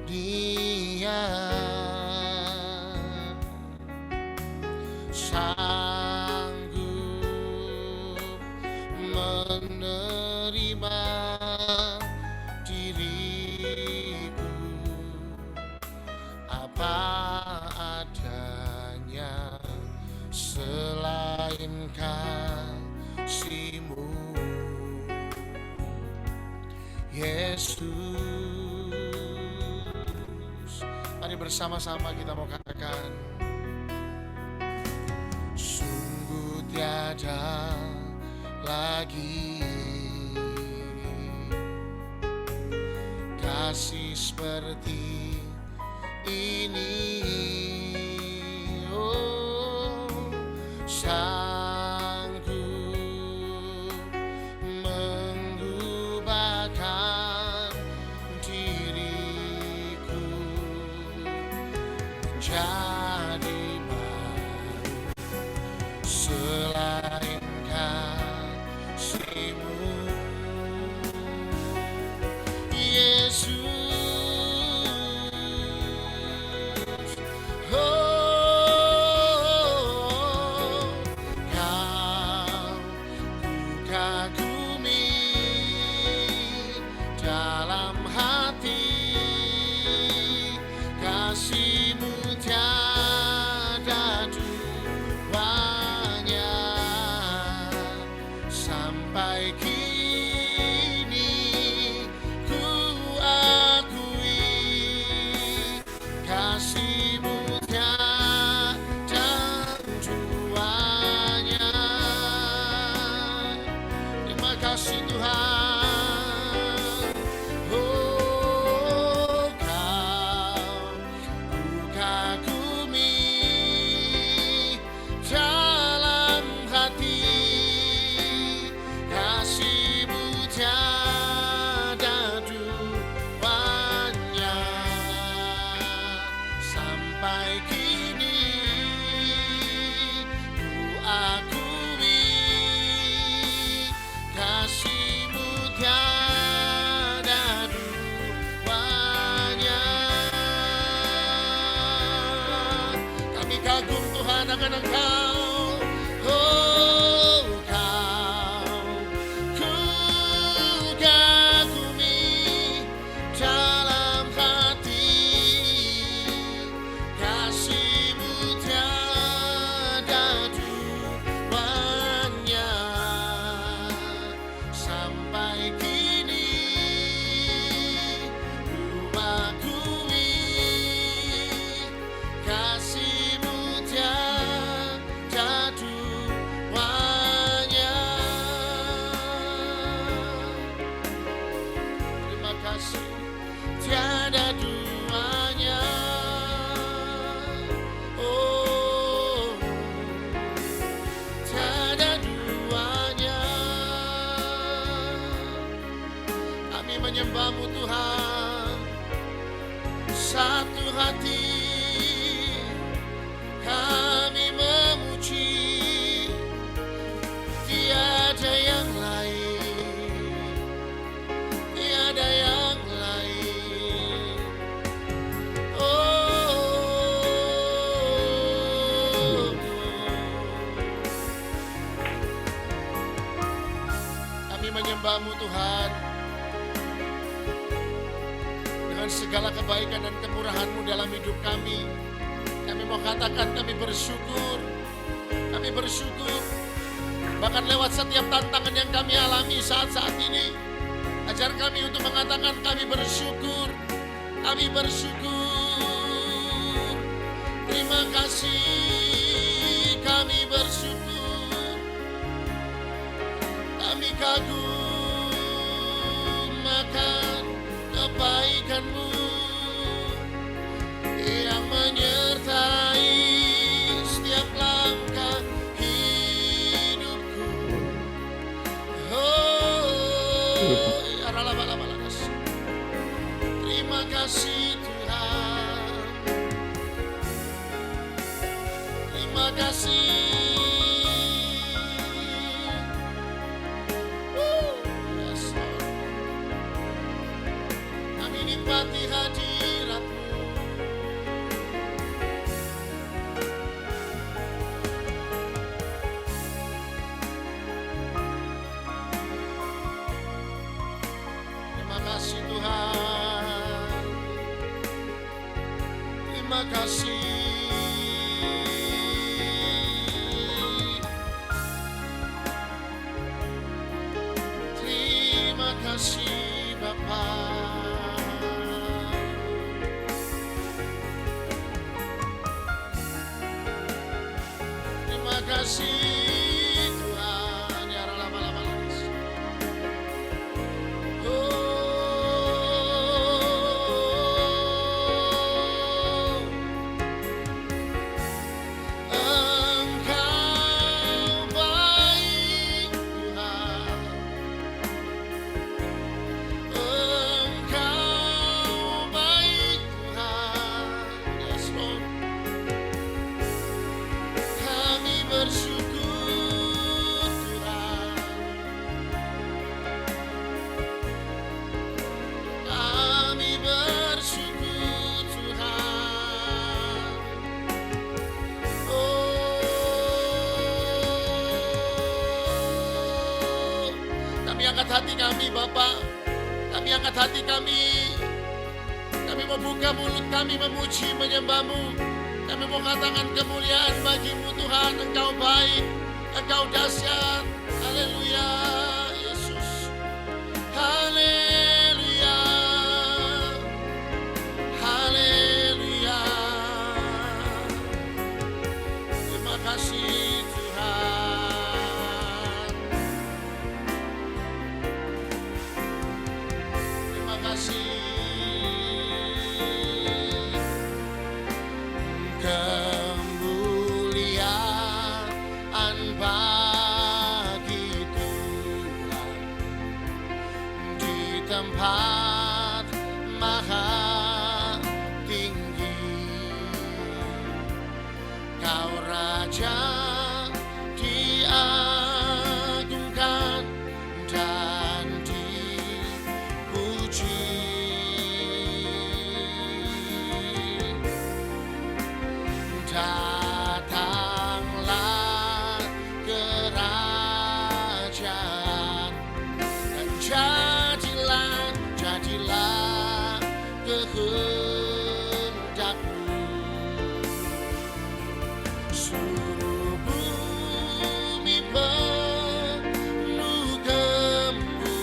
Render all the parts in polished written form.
Dia sanggup menerima diriku apa adanya, selain kasih-Mu Yesus. Mari bersama-sama kita mau katakan, sungguh tiada lagi kasih seperti ini. Oh, sanggup mengubahkan diriku menjadi baru, selain kasih-Mu Yesus. Akan Engkau, oh Kau, ku kagumi dalam hati, kasih-Mu tiada duanya, sampai kini ku akui kasih-Mu tiada duanya. Terima kasih, tiada duanya. Oh, tiada duanya. Kami menyembah-Mu Tuhan, satu hati kami memuji, tiada yang lain, tiada yang lain. Oh, kami menyembah-Mu Tuhan dengan segala kebaikan dan kemurahan-Mu dalam hidup kami. Kami mau katakan kami bersyukur. Kami bersyukur. Bahkan lewat setiap tantangan yang kami alami saat-saat ini, ajar kami untuk mengatakan kami bersyukur. Kami bersyukur. Terima kasih. Kami bersyukur. Kami kagum akan kebaikan-Mu yang menyertai setiap langkah hidupku. Oh, terima kasih Tuhan. Terima kasih. Yes, Lord. Kami menikmati hadirat-Mu. Terima kasih Tuhan. Terima kasih. Terima kasih Bapa. Terima kasih Tuhan. Ya lama-lama. Kami angkat hati kami Bapa. Kami angkat hati kami. Kami membuka mulut kami memuji menyembah-Mu. Kami mau katakan kemuliaan bagi-Mu Tuhan. Engkau baik, Engkau dahsyat. Haleluya Yesus. Haleluya. Haleluya. Terima kasih Tuhan. Terima kasih. Kemuliaan bagi Tuhan di tempat maha tinggi. Kau Raja diagungkan dan dipuji. Datanglah kerajaan dan jadilah kehendak-Mu. Seluruh bumi penuh kemuliaan-Mu.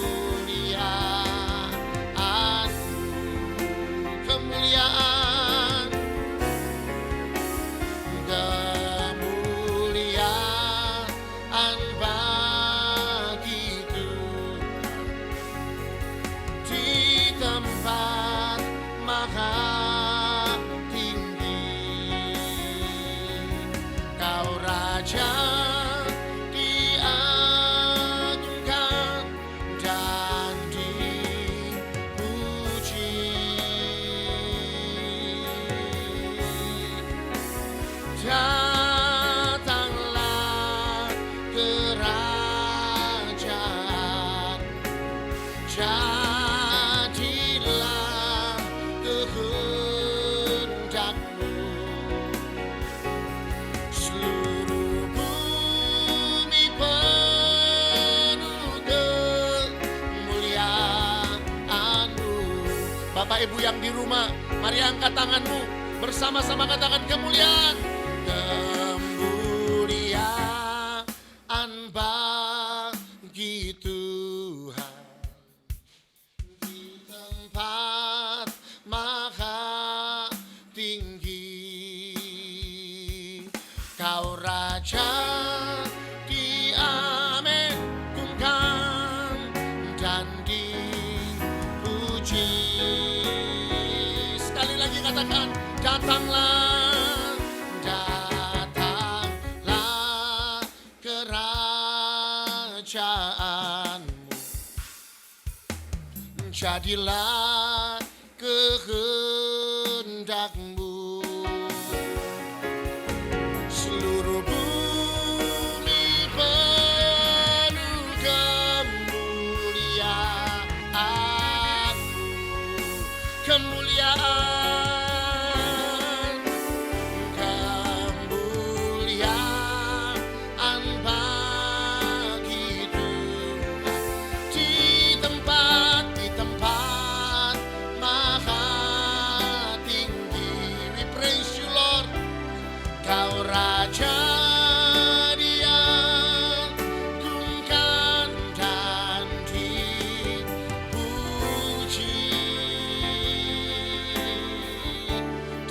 Kemuliaan bagi Tuhan di tempat maha tinggi. Kau Raja diagungkan dan dipuji. Datanglah kerajaan, jadilah kehendak-Mu. Seluruh bumi penuh kemuliaan-Mu. Bapak Ibu yang di rumah, mari angkat tangan-Mu, bersama-sama katakan kemuliaan. Kemuliaan bagi Tuhan di tempat maha tinggi. Kau Raja diagungkan dan dipuji. Sekali lagi katakan, datanglah kerajaan-Mu, jadilah kehendak-Mu. Seluruh bumi penuh kemuliaan-Mu. kemuliaan, kemuliaan bagi Tuhan di tempat maha tinggi. We praise you Lord, Kau Raja diagungkan dan dipuji.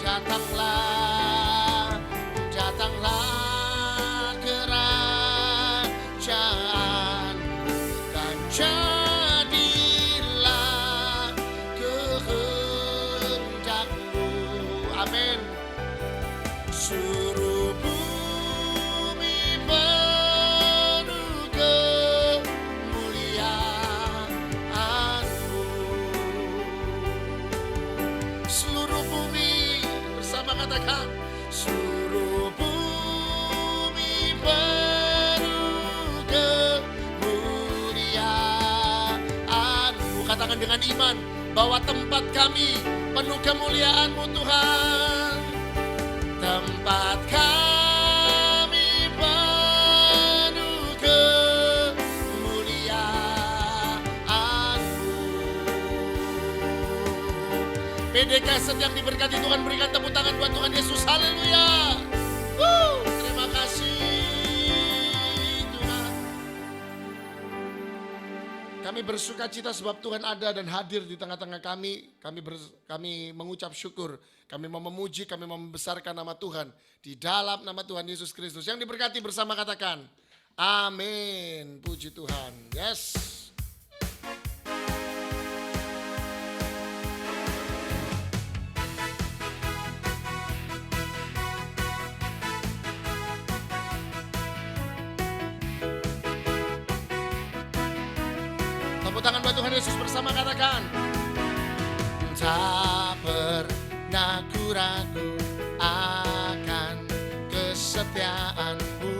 Datanglah, datanglah kerajaan dan jadilah kehendak-Mu. Amin. Suruh bumi penuh kemuliaan-Mu. Seluruh bumi bersama katakan, seluruh bumi penuh kemuliaan-Mu. Katakan dengan iman bahwa tempat kami penuh kemuliaan-Mu Tuhan. Tempat kami penuh kemuliaan-Mu. PDK yang diberkati Tuhan, berikan tepuk tangan buat Tuhan Yesus. Haleluya. Terima kasih Tuhan. Kami bersuka cita sebab Tuhan ada dan hadir di tengah-tengah kami. Kami mengucap syukur. Kami mau memuji, kami mau membesarkan nama Tuhan. Di dalam nama Tuhan Yesus Kristus. Yang diberkati bersama katakan, amin. Puji Tuhan. Yes. Tepuk tangan buat Tuhan Yesus bersama katakan, tak pernah ku ragu akan kesetiaan-Mu.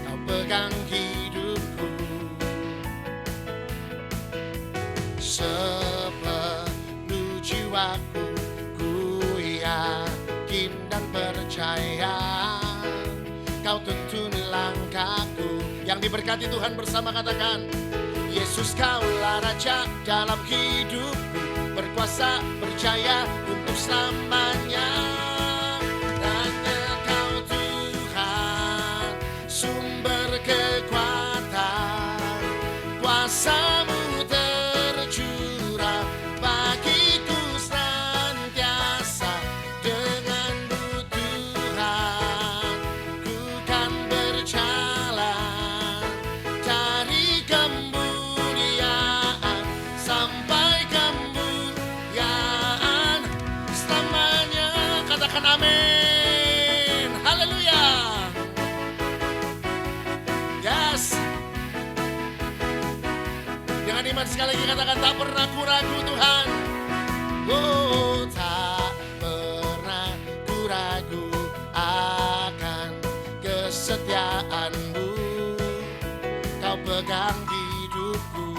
Kau pegang hidupku sepenuh jiwaku. Ku yakin dan percaya Kau tuntun langkahku. Yang diberkati Tuhan bersama katakan, Yesus Kaulah Raja dalam hidupku, berkuasa berjaya untuk selamanya. Hanya Kau Tuhan, sumber kekuatan, kuasa-Mu tercurah bagiku senantiasa. Dengan-Mu Tuhan, ku kan berjalan dari kemuliaan sampai kemuliaan selamanya. Katakan amin. Haleluya. Yes. Dengan iman sekali lagi katakan, tak pernah ku ragu Tuhan. Oh, tak pernah ku ragu akan kesetiaan-Mu. Kau pegang hidupku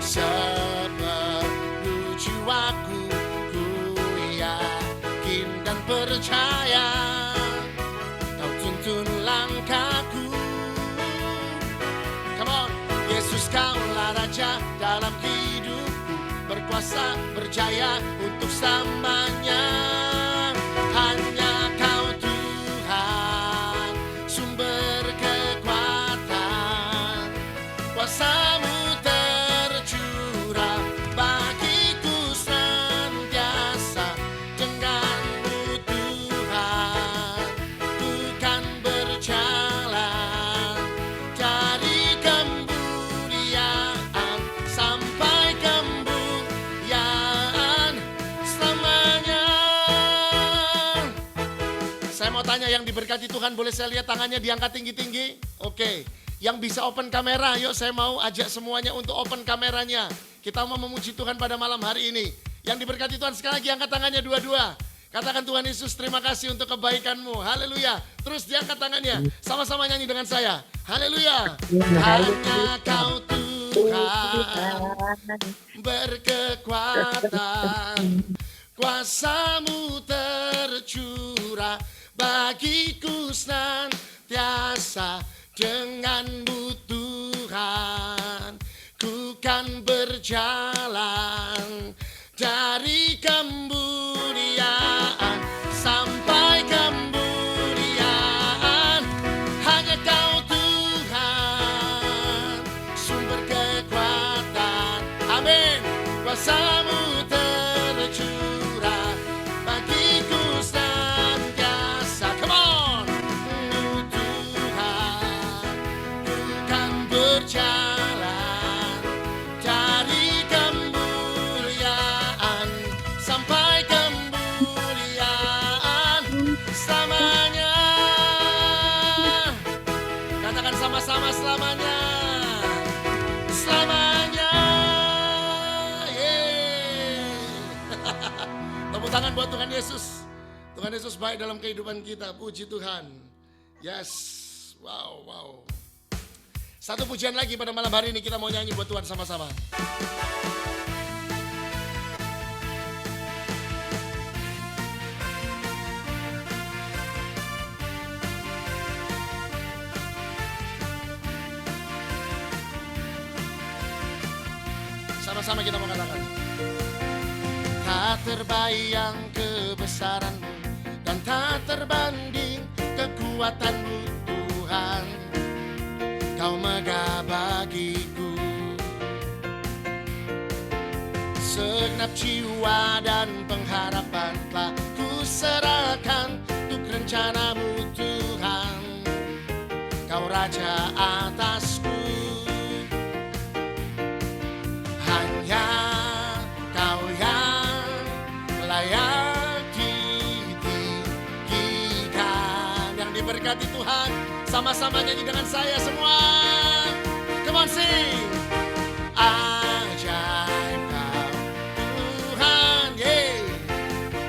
sepenuh jiwaku. Ku yakin dan percaya Kau tuntun langkahku. Come on. Yesus Kaulah Raja dalam hidupku, berkuasa berjaya untuk selamanya. Hanya Kau Tuhan, sumber kekuatan, kuasa-Mu tercurah bagiku senantiasa. Dengan-Mu Tuhan, ku kan berjalan dari kemuliaan sampai kemuliaan selamanya. Saya mau tanya, yang diberkati Tuhan boleh saya lihat tangannya diangkat tinggi-tinggi? Oke. Yang bisa open kamera, yuk saya mau ajak semuanya untuk open kameranya. Kita mau memuji Tuhan pada malam hari ini. Yang diberkati Tuhan sekali lagi angkat tangannya dua-dua. Katakan, Tuhan Yesus terima kasih untuk kebaikan-Mu. Haleluya. Terus diangkat tangannya. Sama-sama nyanyi dengan saya. Haleluya. Hanya Kau Tuhan. Tuhan, berkekuatan, kuasa-Mu tercurah bagiku senantiasa. Dengan-Mu Tuhan, ku kan berjalan dari kemuliaan sampai kemuliaan. Hanya Kau Tuhan, sumber kekuatan. Amin. Kuasa-Mu tercurah bagiku senantiasa. Come on. Tuhan, ku kan berjalan dari kemuliaan sampai kemuliaan selamanya. Katakan sama-sama, selamanya. Selamanya. Tepuk tangan buat Tuhan Yesus. Tuhan Yesus baik dalam kehidupan kita. Puji Tuhan. Yes. Wow. Satu pujian lagi pada malam hari ini, kita mau nyanyi buat Tuhan sama-sama. Sama-sama kita mau katakan. Tak terbayang kebesaran-Mu dan tak terbanding kekuatan-Mu Tuhan. Kau megah bagiku, segenap jiwa dan pengharapan telah ku serahkan untuk rencana-Mu Tuhan. Kau Raja atasku, hanya Kau yang layak ditinggikan. Yang diberkati Tuhan, sama-sama nyanyi dengan saya semua. Come on, sing. Ajaib Kau Tuhan,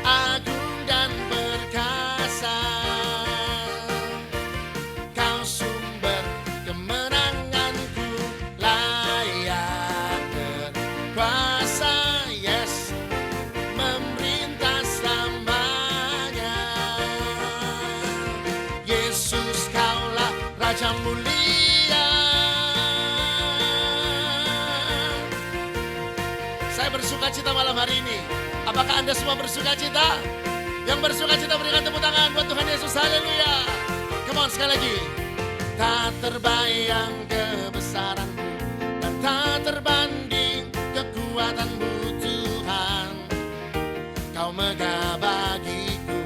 agung dan perkasa. Kau sumber kemenanganku, layak berkuasa, yes, memerintah selamanya. Yesus, Kaulah Raja mulia. Saya bersuka cita malam hari ini. Apakah Anda semua bersuka cita? Yang bersuka cita berikan tepuk tangan buat Tuhan Yesus. Haleluya. Come on, sekali lagi. Tak terbayang kebesaran-Mu dan tak terbanding kekuatan-Mu Tuhan. Kau megah bagiku,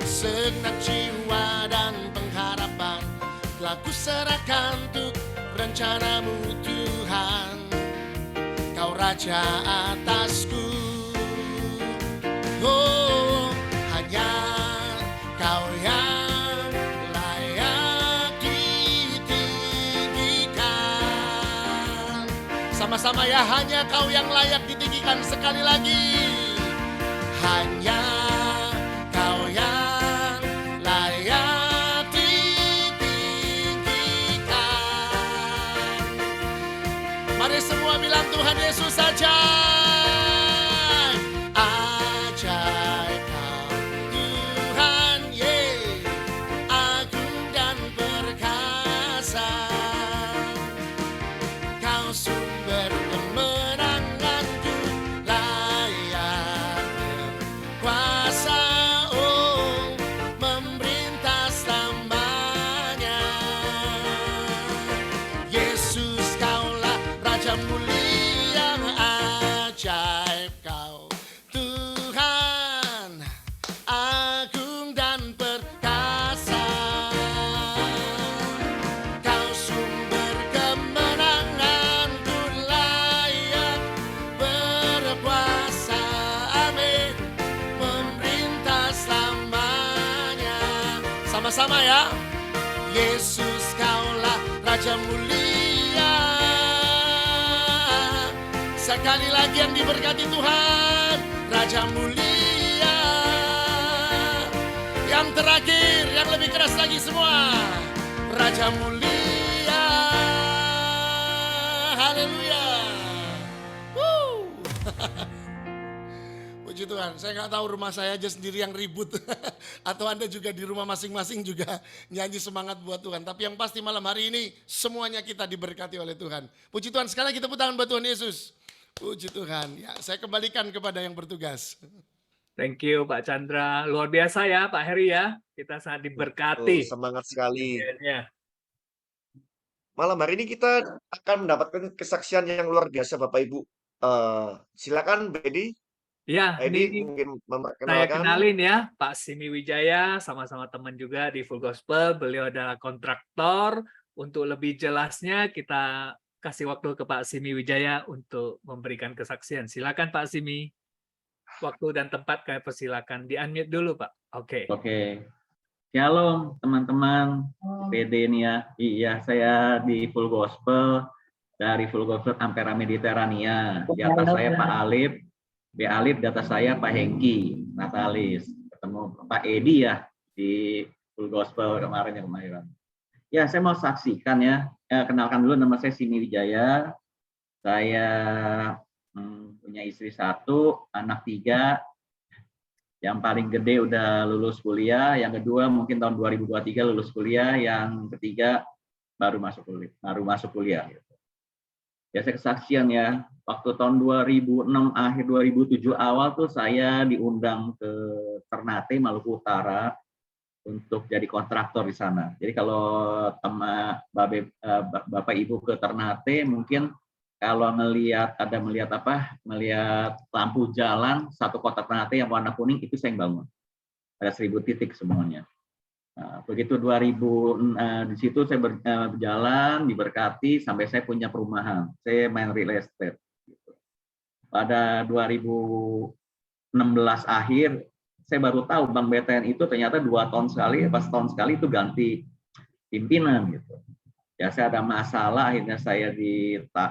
segenap jiwa dan pengharapan telah ku serahkan untuk rencana-Mu Tuhan. Kau Raja atasku, oh, hanya Kau yang layak ditinggikan. Sama-sama ya, hanya Kau yang layak ditinggikan. Sekali lagi, hanya Kau yang layak ditinggikan. Mari semua bilang Tuhan Yesus saja. Ajaib Kau Tuhan, agung dan perkasa. Kau sumber kemenanganku, layak berkuasa, oh, memerintah selamanya. Yesus, Kaulah Raja mulia, ajaib Kau Tuhan, agung dan perkasa. Kau sumber kemenanganku, layak berkuasa, amin, memerintah selamanya. Sama-sama ya. Yesus, Kaulah Raja mulia. Sekali lagi yang diberkati Tuhan, Raja mulia. Yang terakhir, yang lebih keras lagi semua, Raja mulia. Haleluya. Woo. Puji Tuhan, saya nggak tahu rumah saya aja sendiri yang ribut. Atau Anda juga di rumah masing-masing juga nyanyi semangat buat Tuhan. Tapi yang pasti malam hari ini semuanya kita diberkati oleh Tuhan. Puji Tuhan, sekali kita tepuk tangan buat Tuhan Yesus. Puji Tuhan. Ya, saya kembalikan kepada yang bertugas. Thank you Pak Chandra. Luar biasa ya Pak Heri ya. Kita sangat diberkati. Semangat sekali. Ya. Malam hari ini kita akan mendapatkan kesaksian yang luar biasa Bapak Ibu. Silakan Bedi. Ya, Edi ini mungkin saya memperkenalkan. kenalin ya, Pak Simi Wijaya, sama-sama teman juga di Full Gospel. Beliau adalah kontraktor. Untuk lebih jelasnya kita kasih waktu ke Pak Simi Wijaya untuk memberikan kesaksian. Silakan Pak Simi. Waktu dan tempat kami persilakan. Di-unmute dulu Pak. Oke. Shalom teman-teman PD nih ya. Iya, saya di Full Gospel, dari Full Gospel Ampera Mediterania. Di atas saya Pak Alif, B. Alif, di atas saya Pak Hengki Natalis. Ketemu Pak Edi ya di Full Gospel kemarin. Ya, saya mau saksikan ya. Kenalkan dulu, nama saya Simi Wijaya. Saya punya istri 1, anak 3. Yang paling gede udah lulus kuliah, yang kedua mungkin tahun 2023 lulus kuliah, yang ketiga baru masuk kuliah. Ya, saya kesaksian ya, waktu tahun 2006 akhir 2007 awal tuh saya diundang ke Ternate, Maluku Utara untuk jadi kontraktor di sana. Jadi kalau Bapak Ibu ke Ternate mungkin kalau melihat lampu jalan satu kota Ternate yang warna kuning, itu saya yang bangun. Ada 1000 titik semuanya. Nah, begitu 2000 di situ saya berjalan, diberkati sampai saya punya perumahan. Saya main real estate. Gitu. Pada 2016 akhir saya baru tahu Bank BTN itu ternyata 2 tahun sekali, pas tahun sekali itu ganti pimpinan gitu. Ya, saya ada masalah, akhirnya saya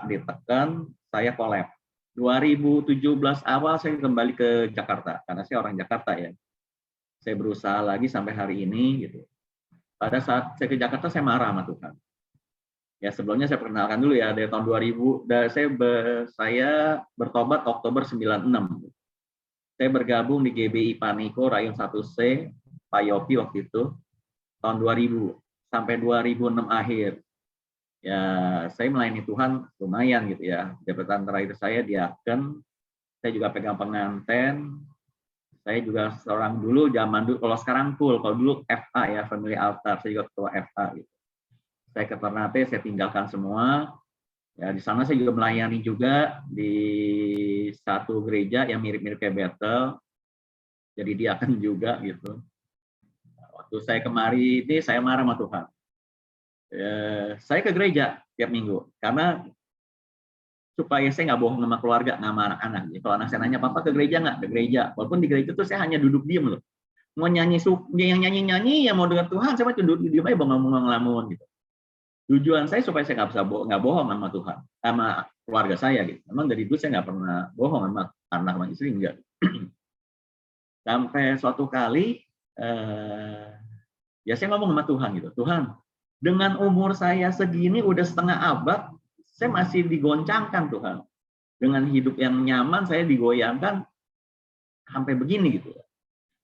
ditekan, saya collab. 2017 awal saya kembali ke Jakarta, karena saya orang Jakarta ya. Saya berusaha lagi sampai hari ini gitu. Pada saat saya ke Jakarta saya marah sama Tuhan. Ya, sebelumnya saya perkenalkan dulu ya, dari tahun 2000 saya bertobat Oktober 96. Saya bergabung di GBI Paniko Rayon 1C, Pak Yopi waktu itu tahun 2000 sampai 2006 akhir. Ya, saya melayani Tuhan lumayan gitu ya. Jabatan terakhir saya diaken, saya juga pegang penganten. Saya juga seorang zaman dulu, kalau sekarang full, kalau dulu FA ya, Family Altar, saya juga ketua FA gitu. Saya ke Ternate, saya tinggalkan semua. Ya, di sana saya juga melayani juga di satu gereja yang mirip-mirip kayak Bethel. Jadi diaken juga gitu. Waktu saya kemari ini saya marah sama Tuhan. Saya ke gereja tiap minggu karena supaya saya nggak bohong sama keluarga, nggak sama anak-anak. Kalau anak saya nanya, papa ke gereja nggak? Ke gereja. Walaupun di gereja itu saya hanya duduk diem loh. Mau nyanyi, yang nyanyi, yang mau dengar Tuhan, saya mah duduk diem aja, ngelamun gitu. Tujuan saya supaya saya nggak bohong sama Tuhan, sama keluarga saya gitu. Memang dari dulu saya nggak pernah bohong sama anak sama istri, enggak. Sampai suatu kali, ya saya ngomong sama Tuhan gitu, Tuhan, dengan umur saya segini udah setengah abad, saya masih digoncangkan Tuhan. Dengan hidup yang nyaman saya digoyangkan sampai begini gitu.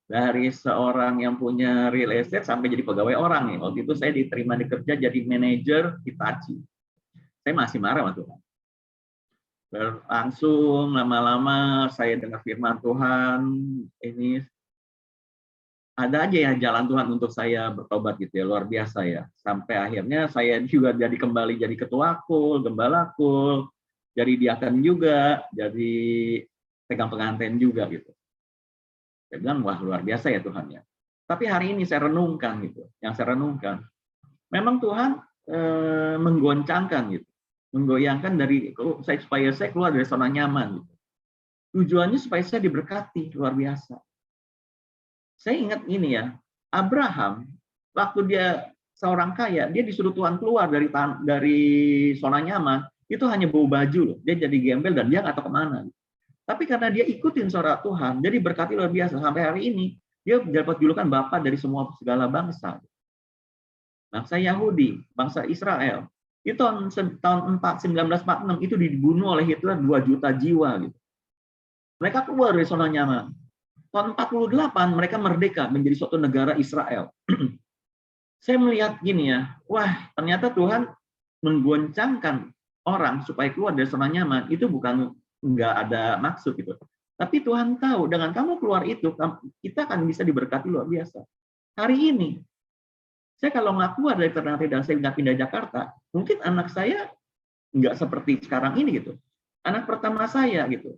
Dari seorang yang punya real estate sampai jadi pegawai orang nih. Waktu itu saya diterima di kerja jadi manajer Hitachi. Saya masih marah sama Tuhan. Langsung lama-lama saya dengar firman Tuhan, ini ada aja ya jalan Tuhan untuk saya bertobat gitu ya, luar biasa ya. Sampai akhirnya saya juga kembali jadi ketua kul, gembala kul, jadi diaken juga, jadi pegang pengantin juga gitu. Saya bilang, wah luar biasa ya Tuhan ya. Tapi hari ini saya renungkan gitu, yang saya renungkan, memang Tuhan menggoncangkan gitu, menggoyangkan supaya saya keluar dari zona nyaman gitu. Tujuannya supaya saya diberkati, luar biasa. Saya ingat ini ya, Abraham waktu dia seorang kaya, dia disuruh Tuhan keluar dari zona nyaman, itu hanya bawa baju loh. Dia jadi gembel dan dia nggak tahu kemana. Tapi karena dia ikutin suara Tuhan, jadi berkati luar biasa. Sampai hari ini dia dapat julukan Bapa dari segala bangsa. Bangsa Yahudi, bangsa Israel. Itu tahun 1946 itu dibunuh oleh Hitler 2 juta jiwa gitu. Mereka keluar dari zona nyaman. Tahun 48 mereka merdeka menjadi suatu negara Israel. Saya melihat gini ya, wah ternyata Tuhan menggoncangkan orang supaya keluar dari zona nyaman itu bukan nggak ada maksud gitu. Tapi Tuhan tahu dengan kamu keluar itu kita akan bisa diberkati luar biasa. Hari ini saya kalau nggak keluar dari Ternate dan saya nggak pindah Jakarta, mungkin anak saya nggak seperti sekarang ini gitu. Anak pertama saya gitu,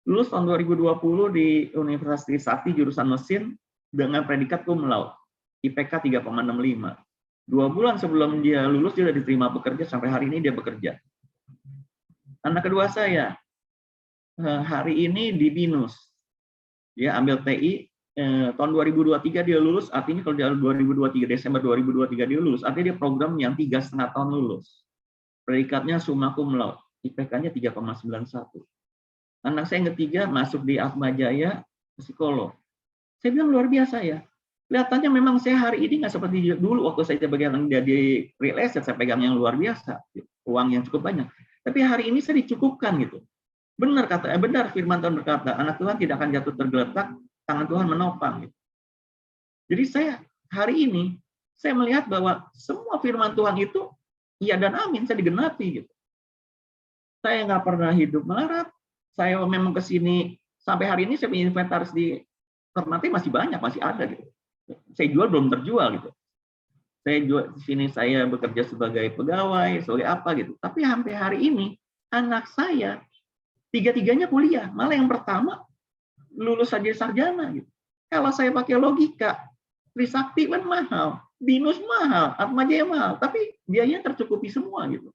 lulus tahun 2020 di Universitas Trisakti jurusan mesin dengan predikat cum laude, IPK 3,65. 2 bulan sebelum dia lulus dia sudah diterima bekerja, sampai hari ini dia bekerja. Anak kedua saya hari ini di BINUS, dia ambil TI, tahun 2023 dia lulus, artinya kalau dia 2023 Desember 2023 dia lulus, artinya dia program yang 3,5 tahun lulus. Predikatnya summa cum laude, IPK-nya 3,91. Anak saya yang ketiga masuk di Atmajaya psikolog. Saya bilang luar biasa ya. Kelihatannya memang saya hari ini nggak seperti dulu waktu saya pegang jadi real estate, saya pegang yang luar biasa, uang yang cukup banyak. Tapi hari ini saya dicukupkan gitu. Benar firman Tuhan berkata, anak Tuhan tidak akan jatuh tergeletak, tangan Tuhan menopang. Gitu. Jadi saya hari ini saya melihat bahwa semua firman Tuhan itu iya dan amin, saya digenapi gitu. Saya nggak pernah hidup melarat. Saya memang ke sini sampai hari ini saya punya inventaris di Ternate masih banyak, masih ada gitu. Saya jual belum terjual gitu. Saya jual di sini, saya bekerja sebagai pegawai, sebagai apa gitu. Tapi sampai hari ini anak saya tiga-tiganya kuliah, malah yang pertama lulus saja sarjana gitu. Kalau saya pakai logika, Trisakti kan mahal, BINUS mahal, Atmajaya mahal, tapi biayanya tercukupi semua gitu.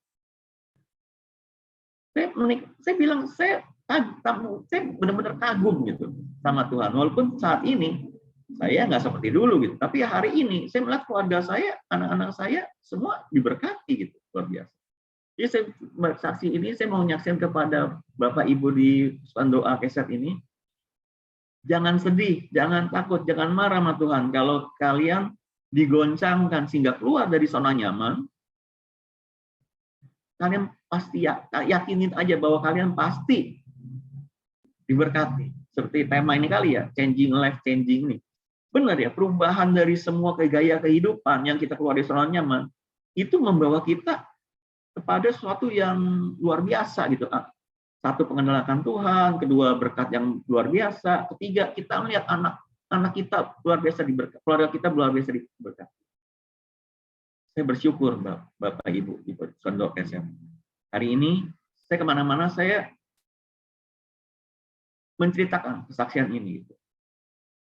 Saya bilang saya benar-benar kagum gitu sama Tuhan. Walaupun saat ini saya nggak seperti dulu gitu, tapi hari ini saya melihat keluarga saya, anak-anak saya semua diberkati gitu, luar biasa. Jadi saya bersaksi ini, saya mau menyaksikan kepada Bapak Ibu di Pesan Doa Keset ini, jangan sedih, jangan takut, jangan marah sama Tuhan. Kalau kalian digoncangkan sehingga keluar dari zona nyaman, kalian pasti yakinin aja bahwa kalian pasti diberkati. Seperti tema ini kali ya, changing life, changing nih. Benar ya, perubahan dari semua gaya kehidupan yang kita keluar dari zona nyaman, itu membawa kita kepada sesuatu yang luar biasa gitu. Satu, pengenalan Tuhan, kedua berkat yang luar biasa, ketiga kita melihat anak kita luar biasa diberkati, keluarga kita luar biasa diberkati. Saya bersyukur Bapak Ibu di Pondok SM. Hari ini saya kemana-mana saya menceritakan kesaksian ini. Gitu.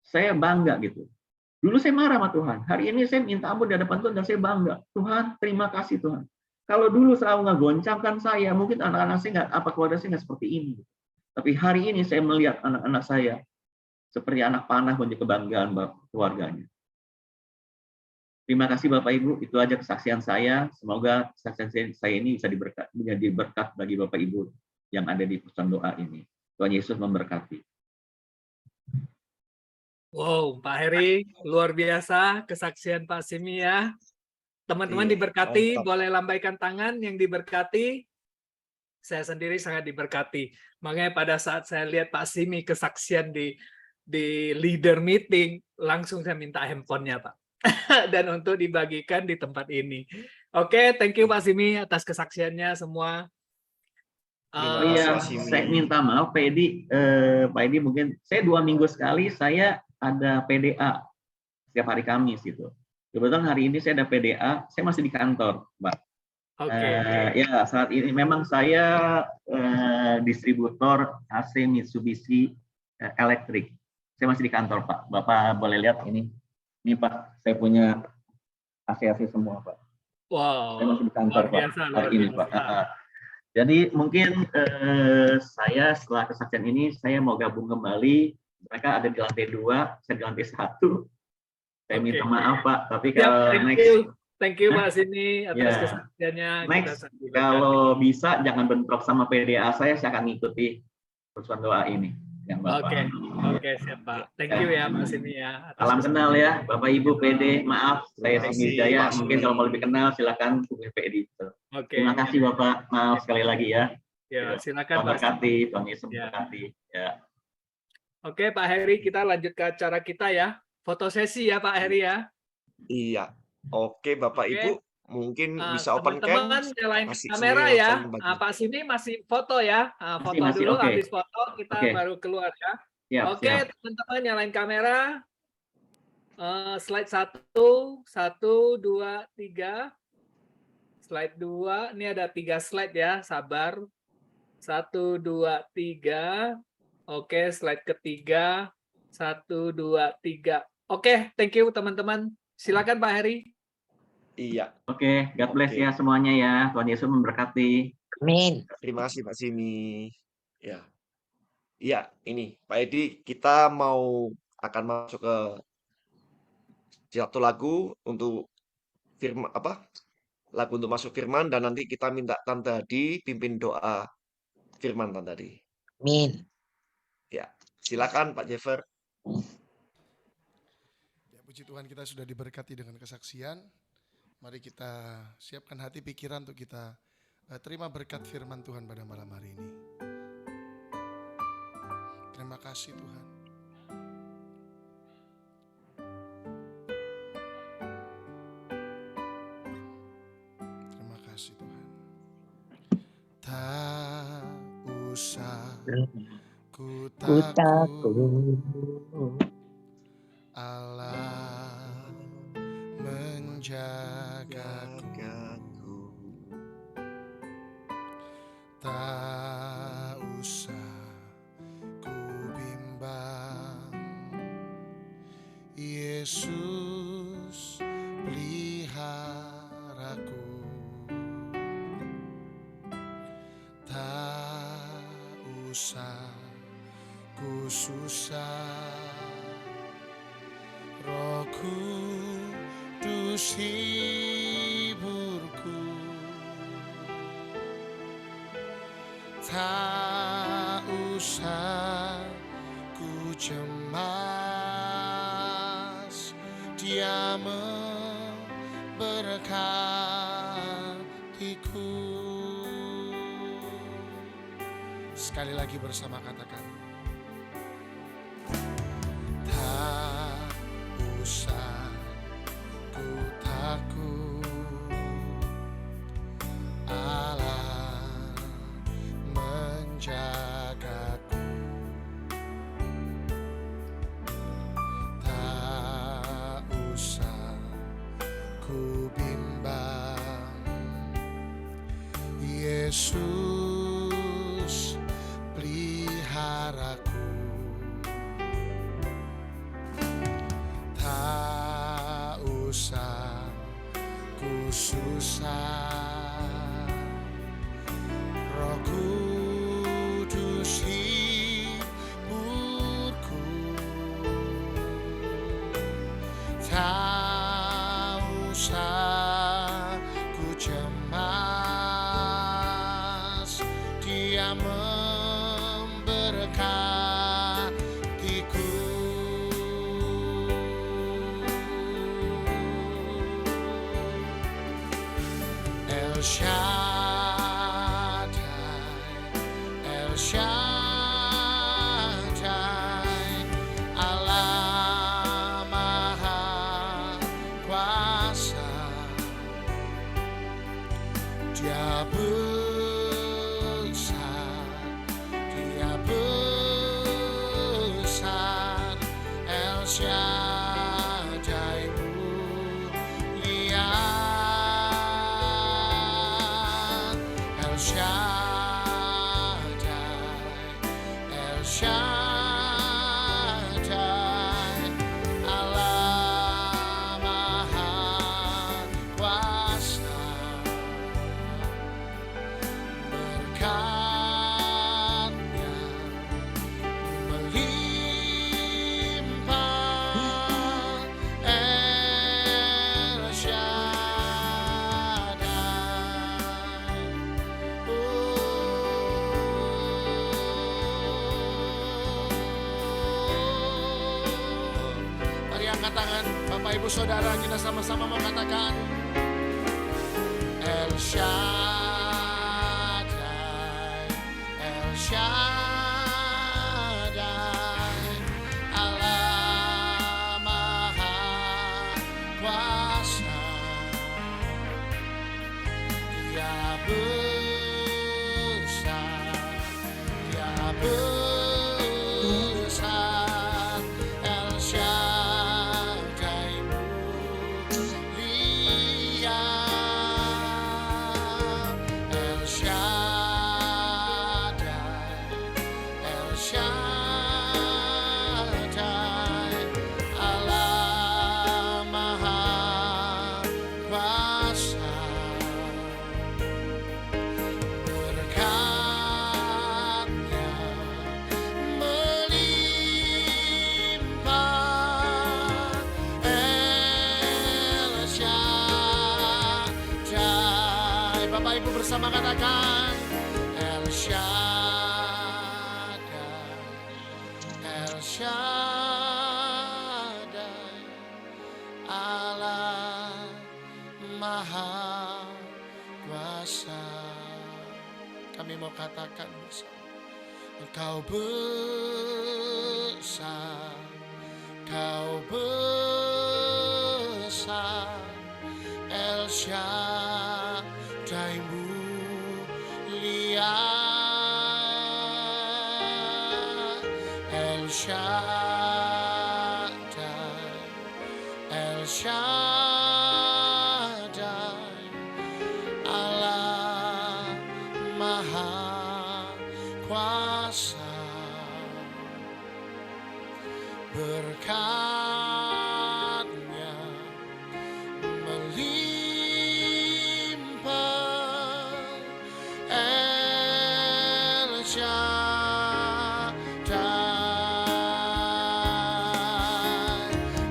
Saya bangga gitu. Dulu saya marah sama Tuhan. Hari ini saya minta ampun di hadapan Tuhan dan saya bangga. Tuhan, terima kasih Tuhan. Kalau dulu selalu ngegoncangkan saya, mungkin anak-anak saya nggak, apa keluarga saya nggak seperti ini. Tapi hari ini saya melihat anak-anak saya seperti anak panah menjadi kebanggaan keluarganya. Terima kasih Bapak Ibu, itu aja kesaksian saya. Semoga kesaksian saya ini bisa menjadi berkat bagi Bapak Ibu yang ada di Pesan Doa ini. Tuhan Yesus memberkati. Wow, Pak Heri, luar biasa kesaksian Pak Simi ya. Teman-teman Iya, diberkati, mantap. boleh lambaikan tangan yang diberkati. Saya sendiri sangat diberkati. Makanya pada saat saya lihat Pak Simi kesaksian di leader meeting, langsung saya minta handphonenya Pak. Dan untuk dibagikan di tempat ini. Oke, thank you Pak Simi atas kesaksiannya semua. Terima Oh kasih, iya, Pak Simi. saya minta maaf Pak Edi. Pak Edi mungkin saya 2 minggu sekali saya ada PDA setiap hari Kamis gitu. Kebetulan hari ini saya ada PDA, saya masih di kantor, Pak. Oke. Ya saat ini memang saya distributor AC Mitsubishi elektrik. Saya masih di kantor Pak. Bapak boleh lihat ini Pak. Saya punya AC semua Pak. Wow. Saya masih di kantor Luar biasa, Pak hari ini Pak. Jadi mungkin saya setelah kesaksian ini saya mau gabung kembali. Mereka ada di lantai 2, saya di lantai 1. Saya minta maaf Pak, tapi kalau Thank you Pak Sini atas kesaksiannya. Next, kalau bisa jangan bentrok sama PDA saya akan ngikuti Pesan Doa ini. yang Bapak. Oke, siap Pak. Thank you ya Pak Simi ya. atas Salam kenal ya, Bapak Ibu PD. Maaf, saya Terima Simi kasih, Wijaya. Pak Mungkin Simi. kalau mau lebih kenal, silakan hubungi PD. Oke. Terima kasih Bapak. Maaf sekali lagi ya. Ya, silakan Tuhan Pak. berkati, Tuhan Yesus Ya. berkati. Ya. Oke Pak Heri, kita lanjut ke acara kita ya. Foto sesi ya Pak Heri ya. Iya. Oke, Bapak Oke. Ibu, mungkin bisa open Teman-teman cam. nyalain Kasih kamera sendiri ya. open bagi. Pak Simi masih foto ya. Foto Masih, dulu, oke. habis foto kita Oke. baru keluar ya. Siap, Oke, siap. teman-teman nyalain kamera. Slide 1, 1, 2, 3. Slide 2, ini ada 3 slide ya, sabar. 1, 2, 3. Oke, slide ketiga. 1, 2, 3. Oke, thank you teman-teman. Silakan Pak Heri. Iya. Oke, God bless Oke. ya semuanya ya. Tuhan Yesus memberkati. Amin. Terima kasih Pak Simi. Ya. Iya, ini Pak Edi, kita akan masuk ke satu lagu untuk firman lagu untuk masuk firman, dan nanti kita minta Tante Hadi pimpin doa firman Tante Hadi. Amin. Ya, silakan Pak Jeffer. Ya, puji Tuhan, kita sudah diberkati dengan kesaksian. Mari kita siapkan hati pikiran untuk kita terima berkat firman Tuhan pada malam hari ini. Terima kasih Tuhan. Terima kasih Tuhan. Tak usah ku takut, Allah menjagaku. Tak usah ku bimbang, Yesus peliharaku. Tak usah ku susah, Roh Kudus hiburku. Tak usah ku cemas, Dia memberkatiku. Sekali lagi bersama katakan, tak usah ku takut, Allah menjagaku. Tak usah ku bimbang, Yesus peliharaku. Tak usah ku susah, Roh Kudus hiburku. Tak usah ku cemas, Dia memberkatiku. El Shaddai, El Shaddai, Allah Maha Kuasa. Dia besar, Dia besar, El Shaddai mulia. El Shaddai, Allah Maha Kuasa. Berkatnya melimpah, angkat tangan. Bapak Ibu Saudara, kita sama-sama mau katakan El Shaddai, El Shaddai, Allah Maha Kuasa. Dia besar, Dia besar, El Shaddai mulia, El Shaddai, El Shaddai, Allah Maha Kuasa. Berkatnya melimpah, El Shaddai. Bapak Ibu bersama katakan El Shaddai, El Shaddai, Allah Maha Kuasa. Kami mau katakan bersama, Engkau besar, Kau besar, El Shaddai mulia, El Shaddai, El Shaddai, Allah Maha Kuasa. Berkatnya melimpah, El Shaddai,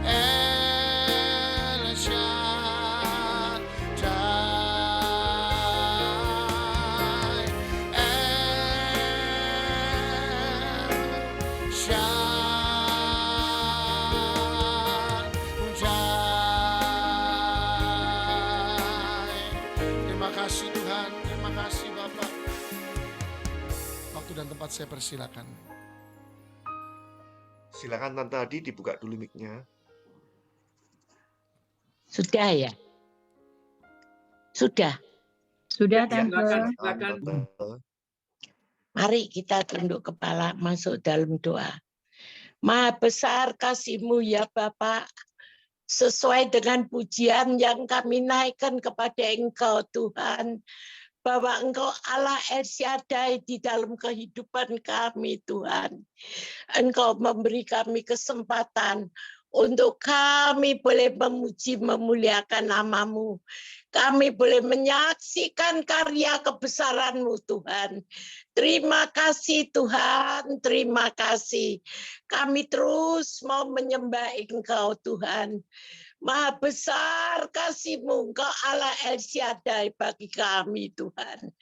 El Shaddai, El Shaddai. Terima kasih Tuhan, terima kasih Bapak. Waktu dan tempat saya persilakan. Silakan Tante Adi dibuka dulu mic-nya. Sudah ya? Sudah. Sudah, Ya, Tante. silakan. Tante. Mari kita tunduk kepala masuk dalam doa. Maha besar kasih-Mu ya Bapak. Sesuai dengan pujian yang kami naikkan kepada Engkau Tuhan. Bahwa Engkau Allah El Shaddai di dalam kehidupan kami Tuhan. Engkau memberi kami kesempatan untuk kami boleh memuji memuliakan nama-Mu. Kami boleh menyaksikan karya kebesaran-Mu Tuhan. Terima kasih Tuhan, terima kasih. Kami terus mau menyembah Engkau Tuhan. Maha besar kasih-Mu, Engkau Allah El Shaddai bagi kami Tuhan.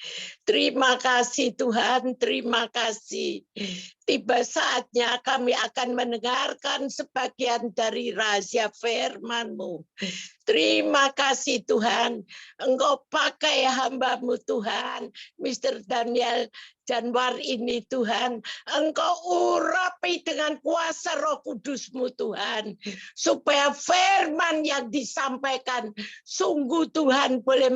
Terima kasih Tuhan, terima kasih. Tiba saatnya kami akan mendengarkan sebagian dari rahasia firman-Mu. Terima kasih Tuhan, Engkau pakai hamba-Mu Tuhan, Mr. Daniel Januar ini Tuhan, Engkau urapi dengan kuasa Roh Kudus-Mu Tuhan, supaya firman yang disampaikan sungguh Tuhan boleh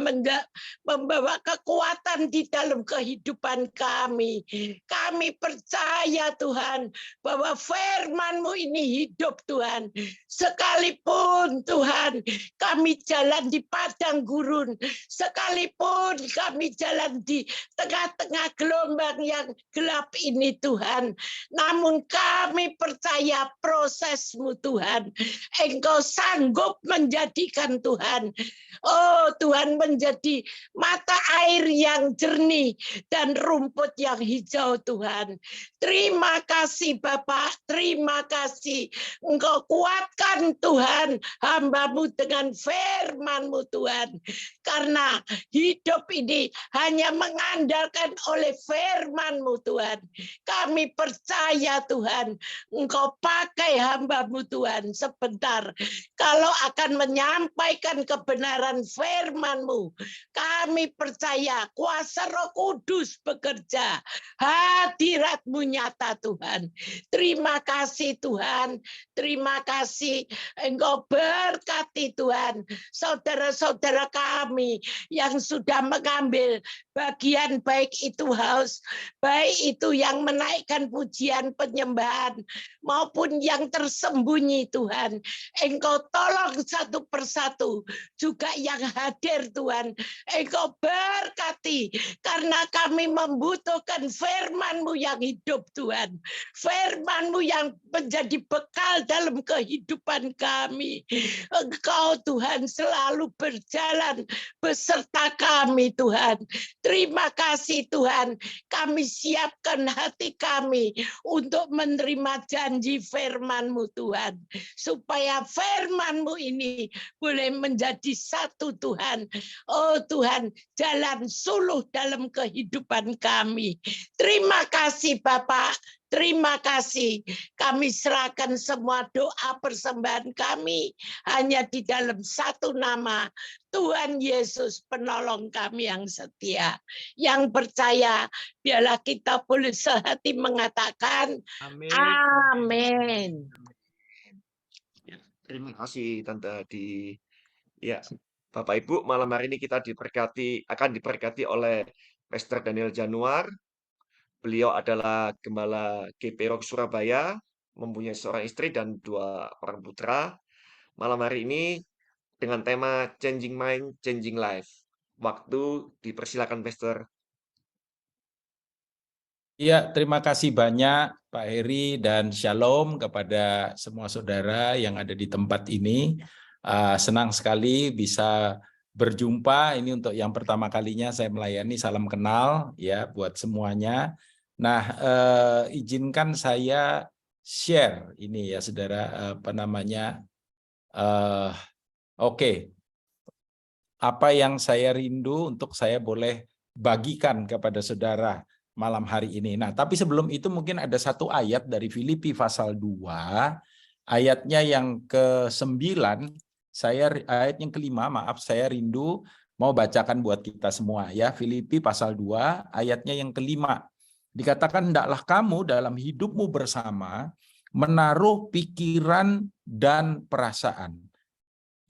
membawa kekuatan di dalam kehidupan kami. Kami percaya Tuhan bahwa firman-Mu ini hidup Tuhan, sekalipun Tuhan kami jalan di padang gurun, sekalipun kami jalan di tengah-tengah gelombang yang gelap ini Tuhan, namun kami percaya proses-Mu Tuhan. Engkau sanggup menjadikan Tuhan, oh Tuhan, menjadi mata air yang jernih dan rumput yang hijau Tuhan. Terima kasih Bapak, terima kasih. Engkau kuatkan Tuhan hamba-Mu dengan firman-Mu Tuhan. Karena hidup ini hanya mengandalkan oleh firman firman-Mu Tuhan. Kami percaya Tuhan, Engkau pakai hamba-Mu Tuhan sebentar. Kalau akan menyampaikan kebenaran firman-Mu, kami percaya kuasa Roh Kudus bekerja. Hadirat-Mu nyata Tuhan. Terima kasih Tuhan. Terima kasih. Engkau berkati Tuhan. Saudara-saudara kami yang sudah mengambil bagian, baik itu house, baik itu yang menaikkan pujian penyembahan, maupun yang tersembunyi Tuhan. Engkau tolong satu persatu, juga yang hadir Tuhan. Engkau berkati, karena kami membutuhkan firman-Mu yang hidup Tuhan. Firman-Mu yang menjadi bekal dalam kehidupan kami. Engkau Tuhan selalu berjalan beserta kami Tuhan. Terima kasih Tuhan. Kami siapkan hati kami untuk menerima janji firman-Mu Tuhan. Supaya firman-Mu ini boleh menjadi satu Tuhan. Oh Tuhan, jalan suluh dalam kehidupan kami. Terima kasih Bapak. Terima kasih. Kami serahkan semua doa persembahan kami hanya di dalam satu nama, Tuhan Yesus, penolong kami yang setia. Yang percaya, biarlah kita boleh sehati mengatakan Amin. amin. Ya, terima kasih Tante Adi. Ya, Bapak Ibu, malam hari ini kita akan diberkati oleh Pastor Daniel Januar. Beliau adalah Gembala GP Rock Surabaya, mempunyai seorang istri dan 2 orang putra. Malam hari ini dengan tema Changing Mind, Changing Life. Waktu dipersilakan Pastor. Ya, terima kasih banyak Pak Heri dan shalom kepada semua saudara yang ada di tempat ini. Senang sekali bisa berjumpa. Ini untuk yang pertama kalinya saya melayani, salam kenal ya buat semuanya. Nah, izinkan saya share ini ya saudara, Oke. Apa yang saya rindu untuk saya boleh bagikan kepada saudara malam hari ini. Nah, tapi sebelum itu mungkin ada satu ayat dari Filipi pasal 2, ayatnya yang ke-9, ayat yang ke-5, maaf, saya rindu mau bacakan buat kita semua ya. Filipi pasal 2, ayatnya yang ke-5. Dikatakan, hendaklah kamu dalam hidupmu bersama menaruh pikiran dan perasaan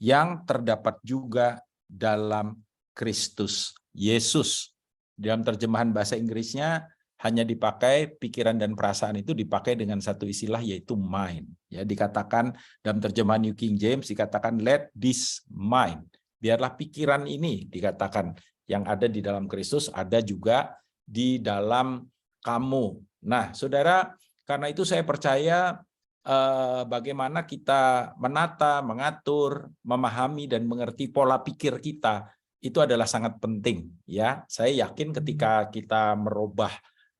yang terdapat juga dalam Kristus Yesus. Dalam terjemahan bahasa Inggrisnya hanya dipakai pikiran dan perasaan, itu dipakai dengan satu istilah yaitu mind. Ya, dikatakan dalam terjemahan New King James dikatakan let this mind. Biarlah pikiran ini dikatakan yang ada di dalam Kristus ada juga di dalam kamu. Nah, saudara, karena itu saya percaya bagaimana kita menata, mengatur, memahami dan mengerti pola pikir kita itu adalah sangat penting ya. Saya yakin ketika kita merubah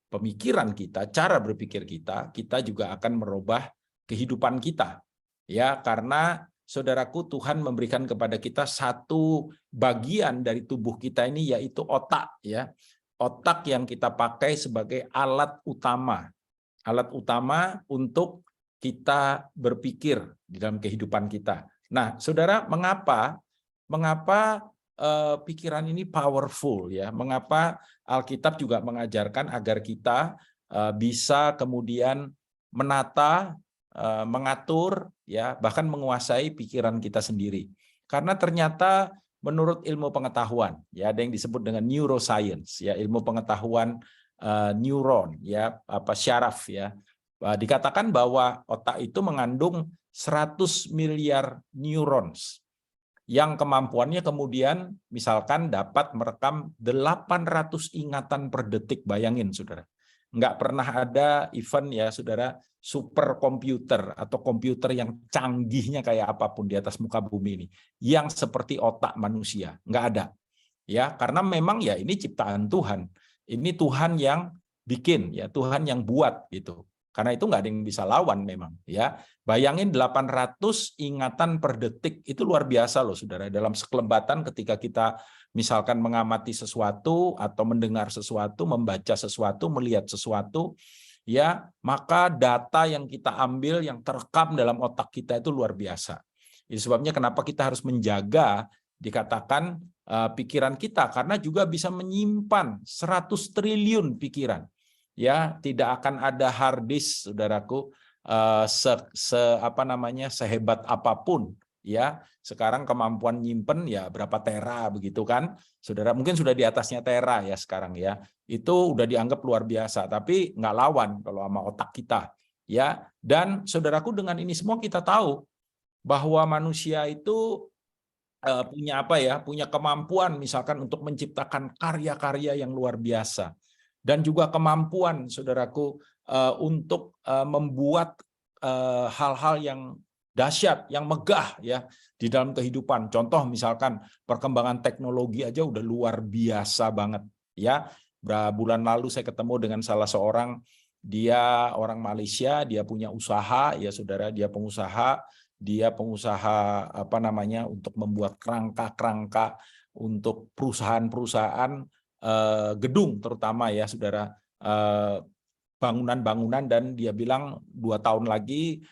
pemikiran kita, cara berpikir kita juga akan merubah kehidupan kita. Ya, karena saudaraku, Tuhan memberikan kepada kita satu bagian dari tubuh kita ini yaitu otak ya. Otak yang kita pakai sebagai alat utama untuk kita berpikir di dalam kehidupan kita. Nah, saudara, mengapa pikiran ini powerful ya? Mengapa Alkitab juga mengajarkan agar kita bisa kemudian menata, mengatur ya, bahkan menguasai pikiran kita sendiri. Karena ternyata menurut ilmu pengetahuan ya, ada yang disebut dengan neuroscience ya, ilmu pengetahuan neuron ya, syaraf ya. Dikatakan bahwa otak itu mengandung 100 miliar neurons yang kemampuannya kemudian misalkan dapat merekam 800 ingatan per detik. Bayangin saudara, nggak pernah ada event ya saudara, superkomputer atau komputer yang canggihnya kayak apapun di atas muka bumi ini yang seperti otak manusia, nggak ada ya, karena memang ya ini ciptaan Tuhan, ini Tuhan yang bikin ya, Tuhan yang buat gitu. Karena itu nggak ada yang bisa lawan memang, ya. Bayangin 800 ingatan per detik, itu luar biasa loh saudara. Dalam sekelebatan ketika kita misalkan mengamati sesuatu atau mendengar sesuatu, membaca sesuatu, melihat sesuatu, ya, maka data yang kita ambil yang terekam dalam otak kita itu luar biasa. Itu sebabnya kenapa kita harus menjaga, dikatakan pikiran kita, karena juga bisa menyimpan 100 triliun pikiran. Ya, tidak akan ada hard disk, saudaraku, sehebat apapun. Ya, sekarang kemampuan nyimpen ya berapa tera begitu kan, saudara, mungkin sudah di atasnya tera ya sekarang ya. Itu udah dianggap luar biasa, tapi nggak lawan kalau sama otak kita. Ya, dan saudaraku, dengan ini semua kita tahu bahwa manusia itu punya punya kemampuan misalkan untuk menciptakan karya-karya yang luar biasa. Dan juga kemampuan, saudaraku, untuk membuat hal-hal yang dahsyat, yang megah ya di dalam kehidupan. Contoh misalkan perkembangan teknologi aja udah luar biasa banget ya. Bulan lalu saya ketemu dengan salah seorang, dia orang Malaysia, dia punya usaha ya saudara, dia pengusaha untuk membuat kerangka-kerangka untuk perusahaan-perusahaan gedung terutama ya saudara, bangunan-bangunan, dan dia bilang 2 tahun lagi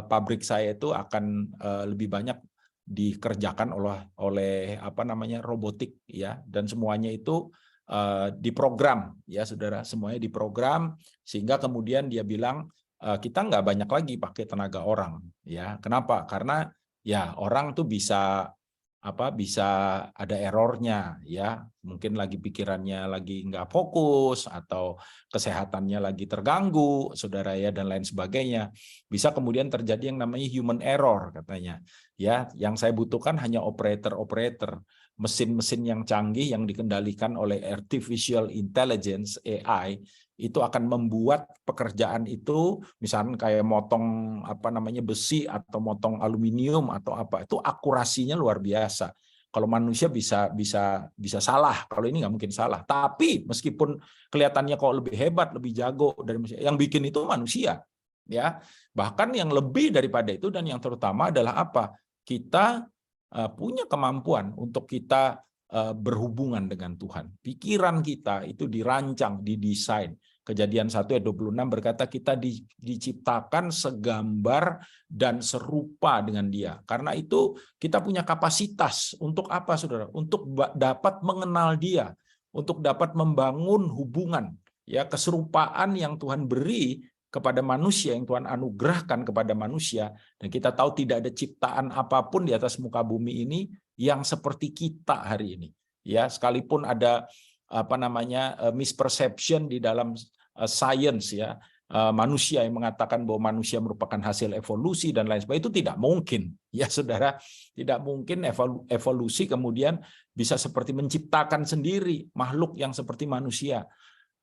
pabrik saya itu akan lebih banyak dikerjakan oleh robotik ya, dan semuanya itu diprogram ya saudara, semuanya diprogram, sehingga kemudian dia bilang kita nggak banyak lagi pakai tenaga orang ya. Kenapa? Karena ya orang tuh bisa ada errornya ya, mungkin lagi pikirannya lagi nggak fokus atau kesehatannya lagi terganggu saudara ya, dan lain sebagainya. Bisa kemudian terjadi yang namanya human error katanya ya. Yang saya butuhkan hanya operator, mesin-mesin yang canggih yang dikendalikan oleh artificial intelligence AI, itu akan membuat pekerjaan itu, misalnya kayak motong besi atau motong aluminium atau apa, itu akurasinya luar biasa. Kalau manusia bisa salah, kalau ini nggak mungkin salah. Tapi meskipun kelihatannya kok lebih hebat, lebih jago dari manusia, yang bikin itu manusia, ya. Bahkan yang lebih daripada itu dan yang terutama adalah apa? Kita punya kemampuan untuk kita berhubungan dengan Tuhan. Pikiran kita itu dirancang, didesain. Kejadian 1 ayat 26 berkata kita diciptakan segambar dan serupa dengan Dia. Karena itu kita punya kapasitas untuk apa saudara? Untuk dapat mengenal Dia, untuk dapat membangun hubungan, ya, keserupaan yang Tuhan beri kepada manusia, yang Tuhan anugerahkan kepada manusia. Dan kita tahu tidak ada ciptaan apapun di atas muka bumi ini yang seperti kita hari ini. Ya, sekalipun ada misperception di dalam science ya, manusia yang mengatakan bahwa manusia merupakan hasil evolusi dan lain sebagainya, itu tidak mungkin ya saudara. Tidak mungkin evolusi kemudian bisa seperti menciptakan sendiri makhluk yang seperti manusia.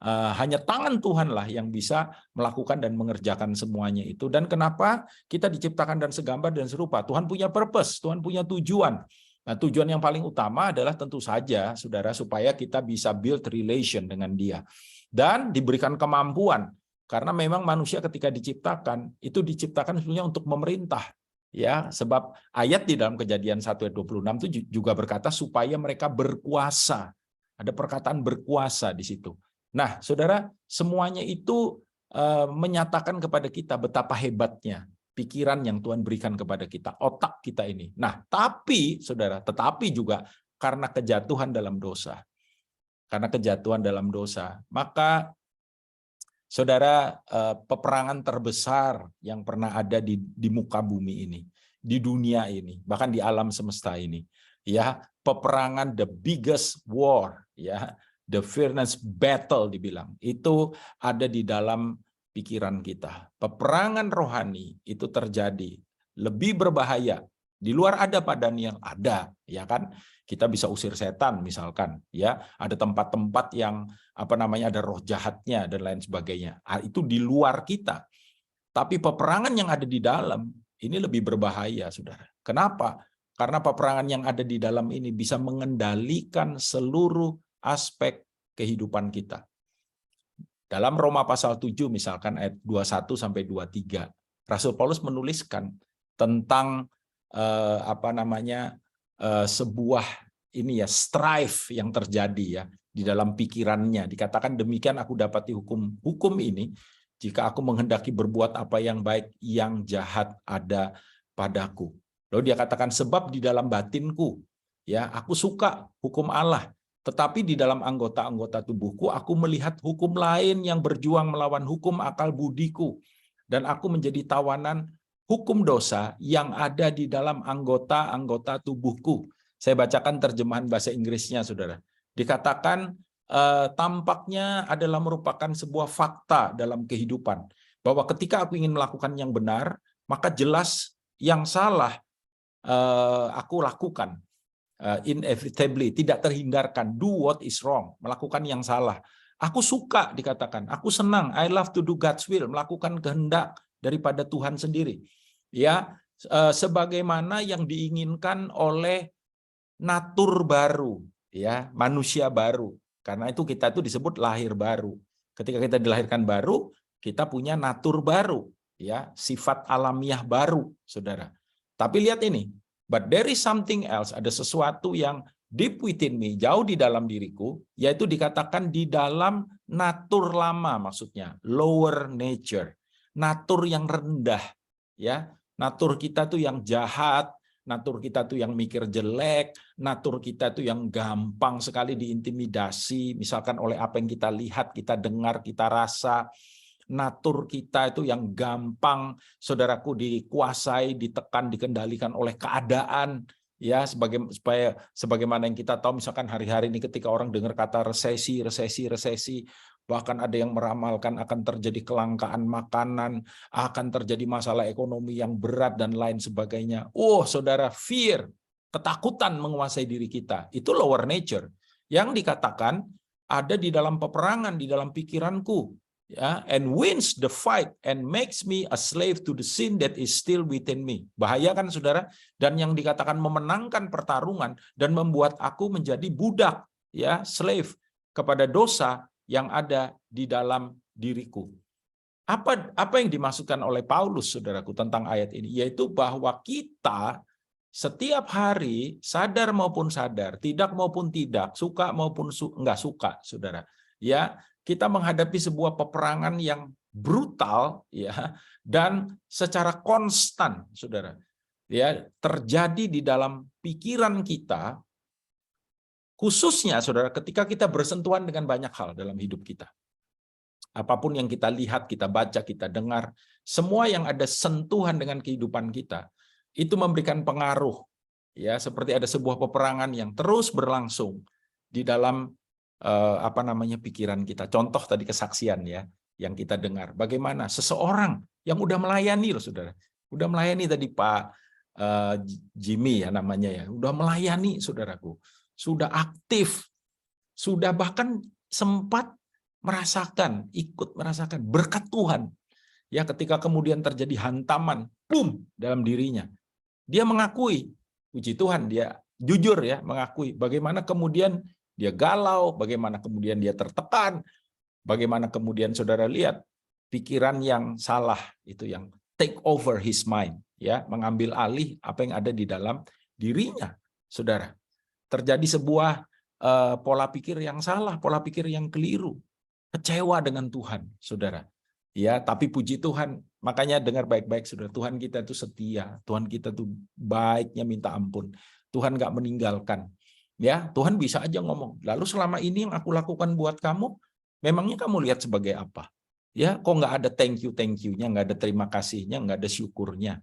Hanya tangan Tuhanlah yang bisa melakukan dan mengerjakan semuanya itu. Dan kenapa kita diciptakan dan segambar dan serupa? Tuhan punya purpose, Tuhan punya tujuan. Nah, tujuan yang paling utama adalah tentu saja, saudara, supaya kita bisa build relation dengan Dia. Dan diberikan kemampuan. Karena memang manusia ketika diciptakan, itu diciptakan sebenarnya untuk memerintah. Ya, sebab ayat di dalam Kejadian 1 ayat 26 itu juga berkata supaya mereka berkuasa. Ada perkataan berkuasa di situ. Nah, saudara, semuanya itu menyatakan kepada kita betapa hebatnya pikiran yang Tuhan berikan kepada kita, otak kita ini. Nah, tapi saudara, tetapi juga karena kejatuhan dalam dosa. Karena kejatuhan dalam dosa, maka saudara, peperangan terbesar yang pernah ada di muka bumi ini, di dunia ini, bahkan di alam semesta ini, ya, peperangan, the biggest war, ya, the fiercest battle dibilang, itu ada di dalam pikiran kita. Peperangan rohani itu terjadi, lebih berbahaya. Di luar ada Pak Daniel, ada, ya kan? Kita bisa usir setan misalkan, ya. Ada tempat-tempat yang ada roh jahatnya dan lain sebagainya. Itu di luar kita. Tapi peperangan yang ada di dalam ini lebih berbahaya, saudara. Kenapa? Karena peperangan yang ada di dalam ini bisa mengendalikan seluruh aspek kehidupan kita. Dalam Roma pasal 7 misalkan ayat 21 sampai 23, Rasul Paulus menuliskan tentang sebuah ini ya strife yang terjadi ya di dalam pikirannya. Dikatakan demikian aku dapati hukum ini jika aku menghendaki berbuat apa yang baik, yang jahat ada padaku. Lalu dia katakan sebab di dalam batinku ya aku suka hukum Allah, tetapi di dalam anggota-anggota tubuhku aku melihat hukum lain yang berjuang melawan hukum akal budiku, dan aku menjadi tawanan hukum dosa yang ada di dalam anggota-anggota tubuhku. Saya bacakan terjemahan bahasa Inggrisnya, saudara. Dikatakan tampaknya adalah merupakan sebuah fakta dalam kehidupan, bahwa ketika aku ingin melakukan yang benar, maka jelas yang salah aku lakukan. Inevitably, tidak terhindarkan, do what is wrong, melakukan yang salah. Aku suka, dikatakan, aku senang, I love to do God's will, melakukan kehendak daripada Tuhan sendiri. Ya, sebagaimana yang diinginkan oleh natur baru, ya, manusia baru. Karena itu kita itu disebut lahir baru. Ketika kita dilahirkan baru, kita punya natur baru, ya, sifat alamiah baru, saudara. Tapi lihat ini, but there is something else, ada sesuatu yang deep within me, jauh di dalam diriku, yaitu dikatakan di dalam natur lama, maksudnya lower nature, natur yang rendah, ya, natur kita tuh yang jahat, natur kita tuh yang mikir jelek, natur kita tuh yang gampang sekali diintimidasi, misalkan oleh apa yang kita lihat, kita dengar, kita rasa. Natur kita itu yang gampang, saudaraku, dikuasai, ditekan, dikendalikan oleh keadaan. Ya, sebagaimana yang kita tahu, misalkan hari-hari ini ketika orang dengar kata resesi, bahkan ada yang meramalkan akan terjadi kelangkaan makanan, akan terjadi masalah ekonomi yang berat dan lain sebagainya. Oh, saudara, fear, ketakutan menguasai diri kita. Itu lower nature. Yang dikatakan ada di dalam peperangan, di dalam pikiranku. Ya, and wins the fight and makes me a slave to the sin that is still within me. Bahaya kan, saudara? Dan yang dikatakan memenangkan pertarungan dan membuat aku menjadi budak, ya, slave kepada dosa yang ada di dalam diriku. Apa yang dimaksudkan oleh Paulus, saudaraku, tentang ayat ini? Yaitu bahwa kita setiap hari, sadar maupun sadar, tidak maupun tidak, suka maupun enggak suka, saudara, ya, kita menghadapi sebuah peperangan yang brutal, ya, dan secara konstan, saudara, ya, terjadi di dalam pikiran kita, khususnya, saudara, ketika kita bersentuhan dengan banyak hal dalam hidup kita. Apapun yang kita lihat, kita baca, kita dengar, semua yang ada sentuhan dengan kehidupan kita, itu memberikan pengaruh, ya, seperti ada sebuah peperangan yang terus berlangsung di dalam pikiran kita. Contoh tadi kesaksian, ya, yang kita dengar. Bagaimana seseorang yang udah melayani, loh, saudara, udah melayani tadi Pak Jimmy, ya namanya, ya, udah melayani, saudaraku, sudah aktif, sudah bahkan sempat ikut merasakan berkat Tuhan. Ya, ketika kemudian terjadi hantaman, boom, dalam dirinya, dia mengakui, puji Tuhan, dia jujur, ya, mengakui bagaimana kemudian dia galau, bagaimana kemudian dia tertekan, bagaimana kemudian saudara lihat pikiran yang salah itu yang take over his mind, ya, mengambil alih apa yang ada di dalam dirinya, saudara. Terjadi sebuah pola pikir yang salah, pola pikir yang keliru, kecewa dengan Tuhan, saudara. Ya, tapi puji Tuhan, makanya dengar baik-baik, saudara, Tuhan kita itu setia, Tuhan kita itu baiknya minta ampun, Tuhan nggak meninggalkan. Ya, Tuhan bisa aja ngomong, lalu selama ini yang aku lakukan buat kamu, memangnya kamu lihat sebagai apa? Ya, kok nggak ada thank you-nya, nggak ada terima kasihnya, nggak ada syukurnya.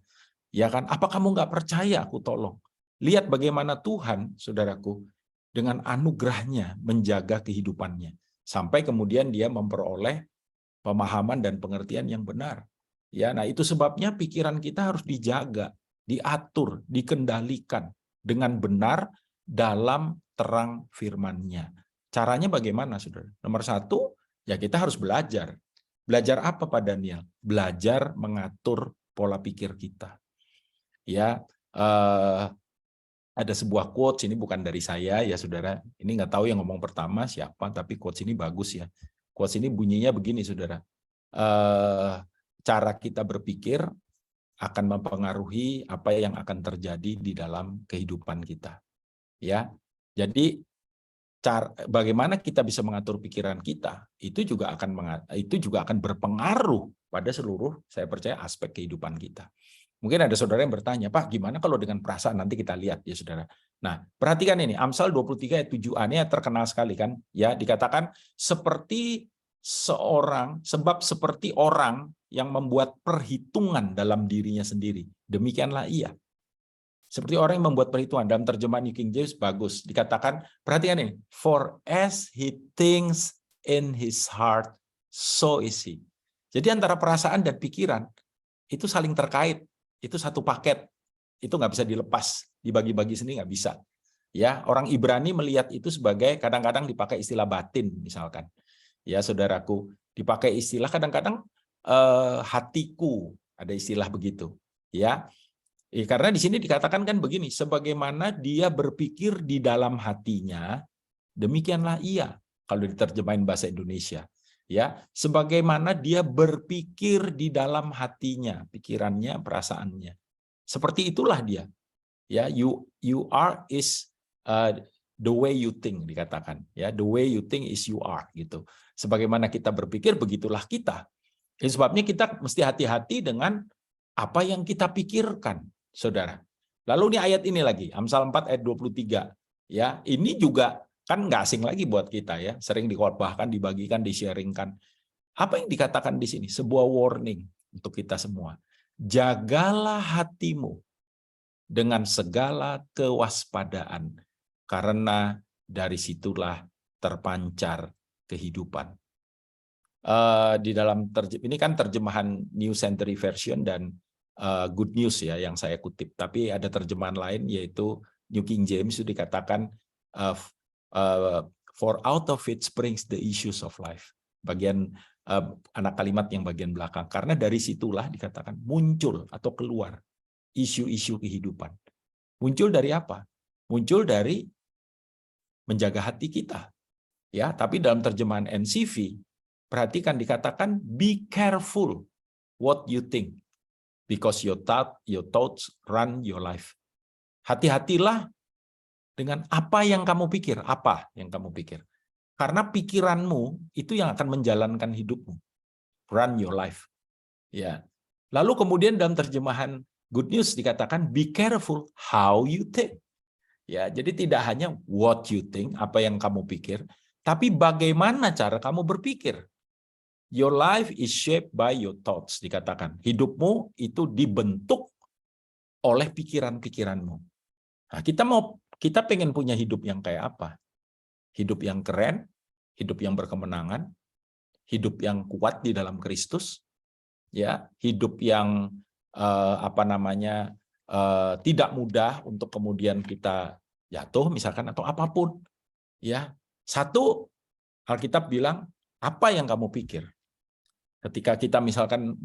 Ya kan? Apa kamu nggak percaya aku tolong? Lihat bagaimana Tuhan, saudaraku, dengan anugerahnya menjaga kehidupannya. Sampai kemudian dia memperoleh pemahaman dan pengertian yang benar. Ya, nah itu sebabnya pikiran kita harus dijaga, diatur, dikendalikan dengan benar, dalam terang firman-Nya. Caranya bagaimana, saudara? Nomor satu, ya kita harus belajar. Belajar apa, Pak Daniel? Belajar mengatur pola pikir kita. Ya, ada sebuah quotes, ini bukan dari saya, ya saudara. Ini nggak tahu yang ngomong pertama siapa, tapi quotes ini bagus, ya. Quotes ini bunyinya begini, saudara. Cara kita berpikir akan mempengaruhi apa yang akan terjadi di dalam kehidupan kita. Ya, jadi bagaimana kita bisa mengatur pikiran kita itu juga akan berpengaruh pada seluruh, saya percaya, aspek kehidupan kita. Mungkin ada saudara yang bertanya, Pak, gimana kalau dengan perasaan? Nanti kita lihat ya, saudara. Nah, perhatikan ini, Amsal 23 ayat 7a ini terkenal sekali kan? Ya, dikatakan seperti orang yang membuat perhitungan dalam dirinya sendiri, demikianlah ia. Seperti orang yang membuat perhitungan. Dalam terjemahan New King James bagus, dikatakan, perhatikan ini, for as he thinks in his heart, so is he. Jadi antara perasaan dan pikiran itu saling terkait, itu satu paket, itu nggak bisa dilepas, dibagi-bagi sendiri nggak bisa. Ya, orang Ibrani melihat itu sebagai, kadang-kadang dipakai istilah batin misalkan. Ya, saudaraku, dipakai istilah kadang-kadang hatiku, ada istilah begitu. Ya, karena di sini dikatakan kan begini, sebagaimana dia berpikir di dalam hatinya, demikianlah ia. Kalau diterjemahin bahasa Indonesia, ya, sebagaimana dia berpikir di dalam hatinya, pikirannya, perasaannya, seperti itulah dia. Ya, you are is the way you think, dikatakan. Ya, the way you think is you are, gitu. Sebagaimana kita berpikir, begitulah kita. Ini sebabnya kita mesti hati-hati dengan apa yang kita pikirkan, saudara. Lalu ini ayat ini lagi, Amsal 4 ayat 23. Ya, ini juga kan nggak asing lagi buat kita ya, sering dikhotbahkan, dibagikan, di-sharingkan. Apa yang dikatakan di sini? Sebuah warning untuk kita semua. Jagalah hatimu dengan segala kewaspadaan, karena dari situlah terpancar kehidupan. Di dalam ini kan terjemahan New Century Version dan Good News ya yang saya kutip, tapi ada terjemahan lain yaitu New King James itu dikatakan for out of it springs the issues of life. Bagian anak kalimat yang bagian belakang, karena dari situlah dikatakan muncul atau keluar isu-isu kehidupan. Muncul dari apa? Muncul dari menjaga hati kita. Ya, tapi dalam terjemahan NCV, perhatikan dikatakan be careful what you think because your thoughts run your life. Hati-hatilah dengan apa yang kamu pikir, karena pikiranmu itu yang akan menjalankan hidupmu. Run your life. Ya. Lalu kemudian dalam terjemahan Good News dikatakan be careful how you think. Ya, jadi tidak hanya what you think, apa yang kamu pikir, tapi bagaimana cara kamu berpikir. Your life is shaped by your thoughts, dikatakan. Hidupmu itu dibentuk oleh pikiran-pikiranmu. Nah, kita pengen punya hidup yang kayak apa? Hidup yang keren, hidup yang berkemenangan, hidup yang kuat di dalam Kristus, ya, hidup yang tidak mudah untuk kemudian kita jatuh misalkan atau apapun. Ya, satu, Alkitab bilang apa yang kamu pikir. Ketika kita misalkan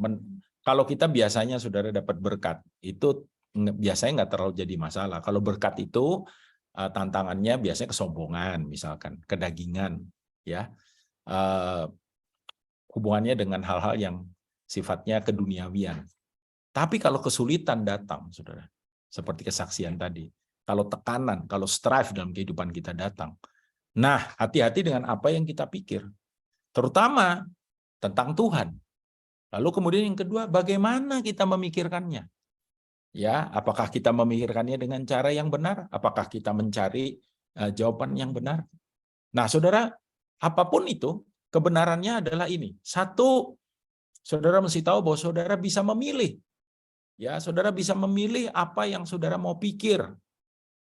kalau kita biasanya saudara dapat berkat, itu biasanya nggak terlalu jadi masalah. Kalau berkat itu tantangannya biasanya kesombongan, misalkan kedagingan, ya, hubungannya dengan hal-hal yang sifatnya keduniawian. Tapi kalau kesulitan datang, saudara, seperti kesaksian tadi, kalau tekanan, kalau strife dalam kehidupan kita datang, nah hati-hati dengan apa yang kita pikir, terutama tentang Tuhan. Lalu kemudian yang kedua, bagaimana kita memikirkannya? Ya, apakah kita memikirkannya dengan cara yang benar? Apakah kita mencari jawaban yang benar? Nah, saudara, apapun itu, kebenarannya adalah ini. Satu, saudara mesti tahu bahwa saudara bisa memilih. Ya, saudara bisa memilih apa yang saudara mau pikir.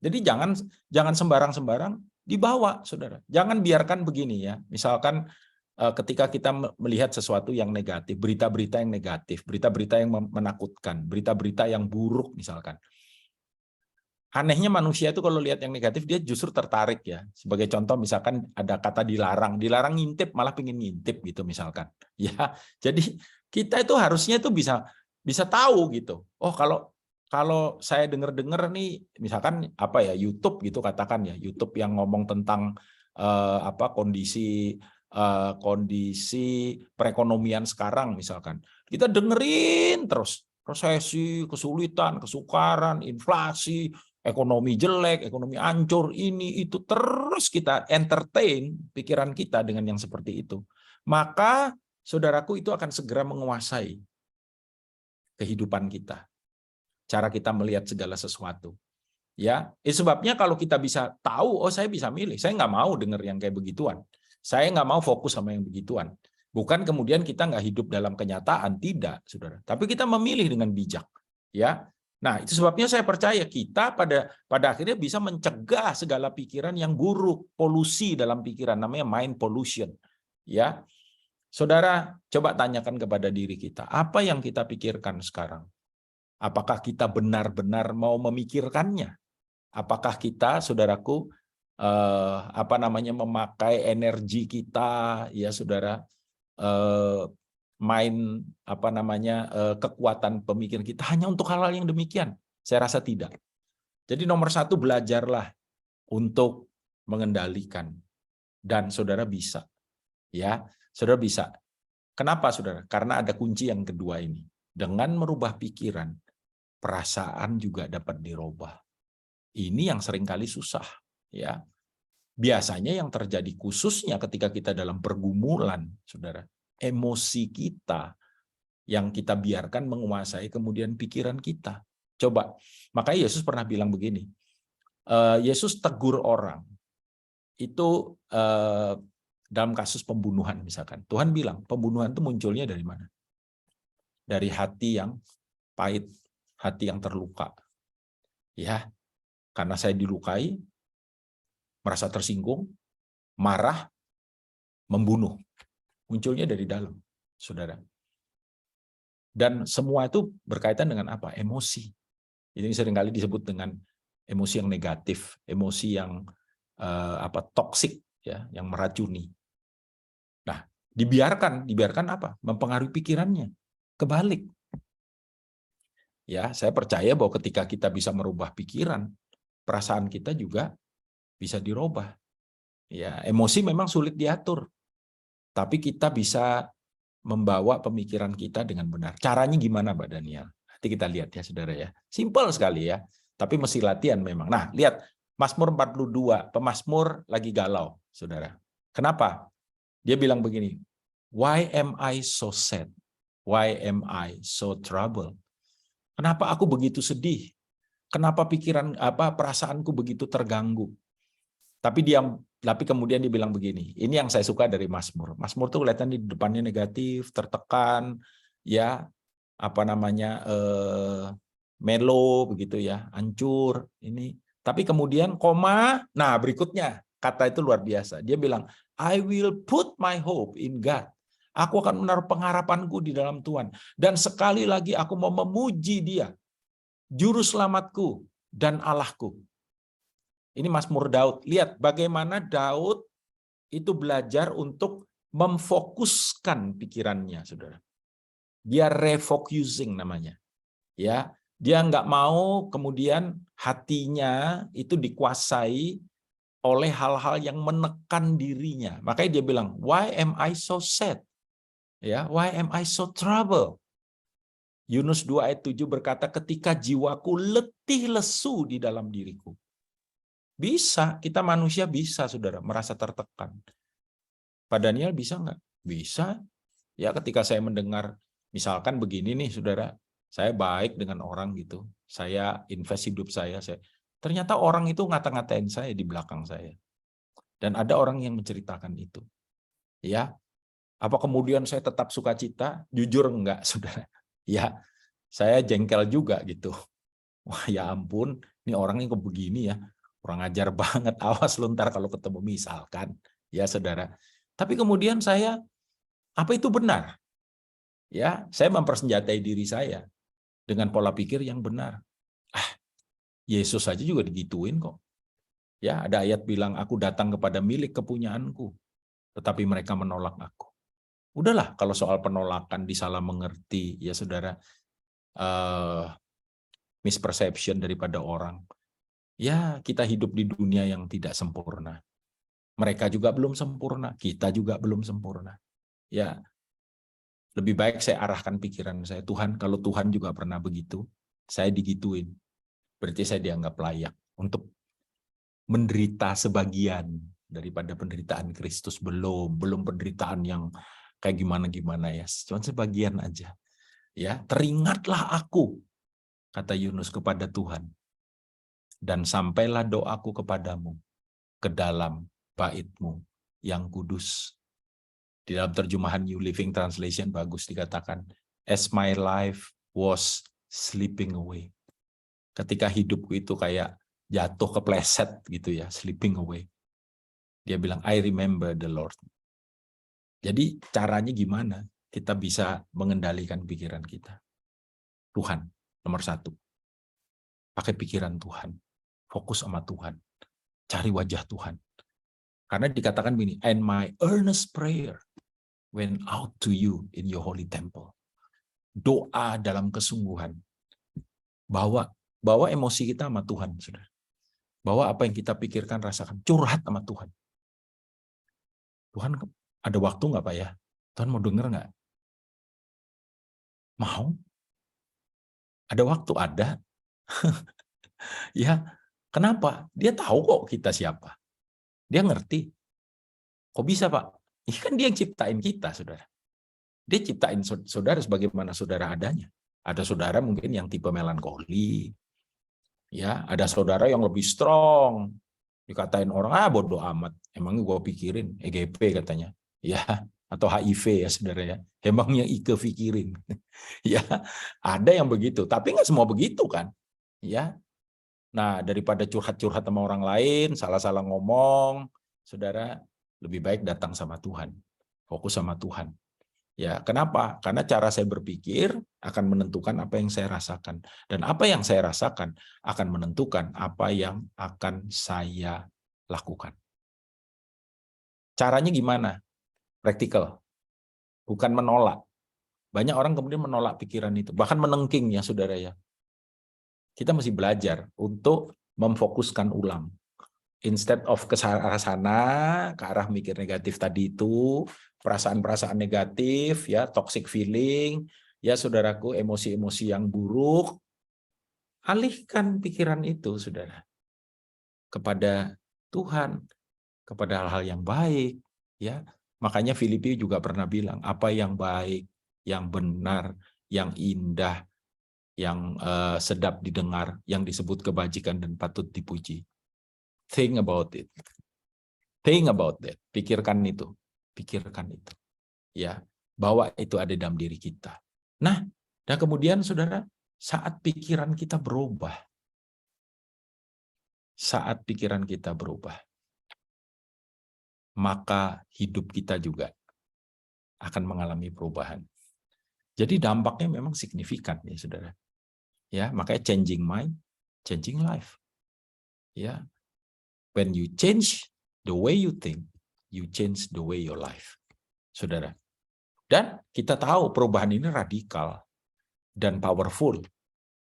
Jadi jangan sembarang-sembarang dibawa, saudara. Jangan biarkan begini ya. Misalkan ketika kita melihat sesuatu yang negatif, berita-berita yang negatif, berita-berita yang menakutkan, berita-berita yang buruk misalkan. Anehnya manusia itu kalau lihat yang negatif dia justru tertarik ya. Sebagai contoh misalkan ada kata dilarang ngintip malah pengen ngintip gitu misalkan. Ya, jadi kita itu harusnya itu bisa tahu gitu. Oh, kalau saya dengar nih misalkan apa ya YouTube gitu katakan ya, YouTube yang ngomong tentang kondisi kondisi perekonomian sekarang misalkan. Kita dengerin terus resesi, kesulitan, kesukaran, inflasi, ekonomi jelek, ekonomi hancur, ini itu terus kita entertain pikiran kita dengan yang seperti itu. Maka saudaraku itu akan segera menguasai kehidupan kita. Cara kita melihat segala sesuatu. Ya, sebabnya kalau kita bisa tahu, oh saya bisa milih, saya nggak mau dengar yang kayak begituan. Saya nggak mau fokus sama yang begituan. Bukan kemudian kita nggak hidup dalam kenyataan, tidak, saudara. Tapi kita memilih dengan bijak. Ya, nah itu sebabnya saya percaya kita pada akhirnya bisa mencegah segala pikiran yang buruk, polusi dalam pikiran, namanya mind pollution. Ya, saudara, coba tanyakan kepada diri kita, apa yang kita pikirkan sekarang? Apakah kita benar-benar mau memikirkannya? Apakah kita, saudaraku, memakai energi kita, ya saudara, kekuatan pemikir kita hanya untuk hal-hal yang demikian? Saya rasa tidak. Jadi nomor satu, belajarlah untuk mengendalikan, dan saudara bisa, ya, saudara bisa. Kenapa, saudara? Karena ada kunci yang kedua ini. Dengan merubah pikiran, perasaan juga dapat dirubah. Ini yang seringkali susah, ya. Biasanya yang terjadi khususnya ketika kita dalam pergumulan, saudara, emosi kita yang kita biarkan menguasai kemudian pikiran kita. Coba, makanya Yesus pernah bilang begini, Yesus tegur orang, itu dalam kasus pembunuhan misalkan. Tuhan bilang, pembunuhan itu munculnya dari mana? Dari hati yang pahit, hati yang terluka. Ya, karena saya dilukai, merasa tersinggung, marah, membunuh. Munculnya dari dalam, saudara. Dan semua itu berkaitan dengan apa? Emosi. Ini seringkali disebut dengan emosi yang negatif, emosi yang toksik, ya, yang meracuni. Nah, dibiarkan apa? Mempengaruhi pikirannya. Kebalik. Ya, saya percaya bahwa ketika kita bisa merubah pikiran, perasaan kita juga bisa dirubah. Ya, emosi memang sulit diatur. Tapi kita bisa membawa pemikiran kita dengan benar. Caranya gimana, Mbak Daniel? Nanti kita lihat ya, saudara ya. Simpel sekali ya, tapi mesti latihan memang. Nah, lihat Mazmur 42, pemazmur lagi galau, saudara. Kenapa? Dia bilang begini, why am I so sad? Why am I so troubled? Kenapa aku begitu sedih? Kenapa perasaanku begitu terganggu? Tapi kemudian dia bilang begini, ini yang saya suka dari Mazmur. Mazmur tuh kelihatan di depannya negatif, tertekan, ya, melo begitu ya, hancur ini. Tapi kemudian koma, nah berikutnya kata itu luar biasa. Dia bilang, I will put my hope in God. Aku akan menaruh pengharapanku di dalam Tuhan. Dan sekali lagi aku mau memuji Dia, Juru Selamatku dan Allahku. Ini Mazmur Daud. Lihat bagaimana Daud itu belajar untuk memfokuskan pikirannya, saudara. Dia refocusing namanya. Ya, dia nggak mau kemudian hatinya itu dikuasai oleh hal-hal yang menekan dirinya. Makanya dia bilang, why am I so sad? Ya, why am I so troubled? Yunus 2 ayat 7 berkata, ketika jiwaku letih lesu di dalam diriku. Bisa, kita manusia bisa, saudara, merasa tertekan. Pak Daniel bisa nggak? Bisa. Ya, ketika saya mendengar, misalkan begini nih, saudara, saya baik dengan orang gitu, saya invest hidup saya, ternyata orang itu ngata-ngatain saya di belakang saya. Dan ada orang yang menceritakan itu. Ya, apa kemudian saya tetap sukacita? Jujur enggak, saudara. Ya, saya jengkel juga gitu. Wah, ya ampun, ini orang ini kok begini ya. Kurang ajar banget, awas lu ntar kalau ketemu misalkan. Ya, saudara. Tapi kemudian apa itu benar? Ya, saya mempersenjatai diri saya dengan pola pikir yang benar. Yesus saja juga digituin kok. Ya, ada ayat bilang, aku datang kepada milik kepunyaanku, tetapi mereka menolak aku. Udahlah, kalau soal penolakan disalah mengerti, ya saudara, misperception daripada orang. Ya, kita hidup di dunia yang tidak sempurna. Mereka juga belum sempurna, kita juga belum sempurna. Ya, lebih baik saya arahkan pikiran saya, Tuhan, kalau Tuhan juga pernah begitu, saya digituin. Berarti saya dianggap layak untuk menderita sebagian daripada penderitaan Kristus. Belum penderitaan yang kayak gimana-gimana ya. Cuma sebagian aja. Ya, teringatlah aku, kata Yunus kepada Tuhan. Dan sampailah doaku kepadamu ke dalam bait-Mu yang kudus. Di dalam terjemahan New Living Translation bagus dikatakan, as my life was slipping away. Ketika hidupku itu kayak jatuh kepleset gitu ya, slipping away. Dia bilang, I remember the Lord. Jadi caranya gimana kita bisa mengendalikan pikiran kita? Tuhan, nomor satu. Pakai pikiran Tuhan. Fokus sama Tuhan. Cari wajah Tuhan. Karena dikatakan begini, and my earnest prayer went out to you in your holy temple. Doa dalam kesungguhan. Bawa emosi kita sama Tuhan, saudara. Bawa apa yang kita pikirkan, rasakan. Curhat sama Tuhan. Tuhan, ada waktu nggak Pak ya? Tuhan mau denger nggak? Mau? Ada waktu? Ada. Ya, kenapa? Dia tahu kok kita siapa. Dia ngerti. Kok bisa Pak? Ini kan dia yang ciptain kita, saudara. Dia ciptain saudara sebagaimana saudara adanya. Ada saudara mungkin yang tipe melankoli. Ya, ada saudara yang lebih strong. Dikatain orang, bodoh amat. Emangnya gue pikirin, EGP katanya. Ya, atau HIV ya saudara ya. Emangnya Ike pikirin. Ya, ada yang begitu. Tapi nggak semua begitu kan. Ya. Nah, daripada curhat-curhat sama orang lain, salah-salah ngomong, saudara, lebih baik datang sama Tuhan. Fokus sama Tuhan. Ya, kenapa? Karena cara saya berpikir akan menentukan apa yang saya rasakan. Dan apa yang saya rasakan akan menentukan apa yang akan saya lakukan. Caranya gimana? Praktikal. Bukan menolak. Banyak orang kemudian menolak pikiran itu. Bahkan menengking ya, saudara ya. Kita mesti belajar untuk memfokuskan ulang. Instead of ke arah sana, ke arah mikir negatif tadi itu, perasaan-perasaan negatif, ya, toxic feeling, ya saudaraku, emosi-emosi yang buruk, alihkan pikiran itu, saudara, kepada Tuhan, kepada hal-hal yang baik, ya. Makanya Filipi juga pernah bilang, apa yang baik, yang benar, yang indah, yang sedap didengar, yang disebut kebajikan dan patut dipuji. Think about it. Think about that. Pikirkan itu. Pikirkan itu. Ya, bahwa itu ada dalam diri kita. Nah, dan kemudian saudara, saat pikiran kita berubah. Saat pikiran kita berubah, maka hidup kita juga akan mengalami perubahan. Jadi dampaknya memang signifikan ya saudara. Ya, makanya changing mind, changing life. Ya. When you change the way you think, you change the way your life. Saudara. Dan kita tahu perubahan ini radikal dan powerful.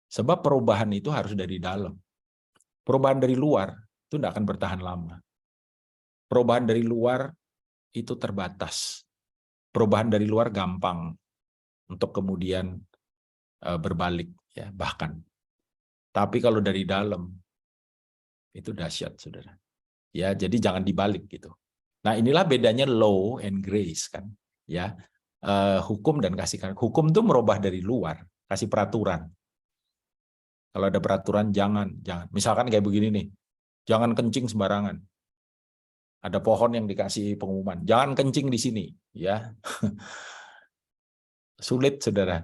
Sebab perubahan itu harus dari dalam. Perubahan dari luar itu tidak akan bertahan lama. Perubahan dari luar itu terbatas. Perubahan dari luar gampang untuk kemudian berbalik ya bahkan. Tapi kalau dari dalam itu dahsyat saudara. Ya, jadi jangan dibalik gitu. Nah, inilah bedanya law and grace kan, ya. Hukum dan kasih karunia. Hukum itu merubah dari luar, kasih peraturan. Kalau ada peraturan jangan. Misalkan kayak begini nih. Jangan kencing sembarangan. Ada pohon yang dikasih pengumuman, jangan kencing di sini, ya. Sulit saudara.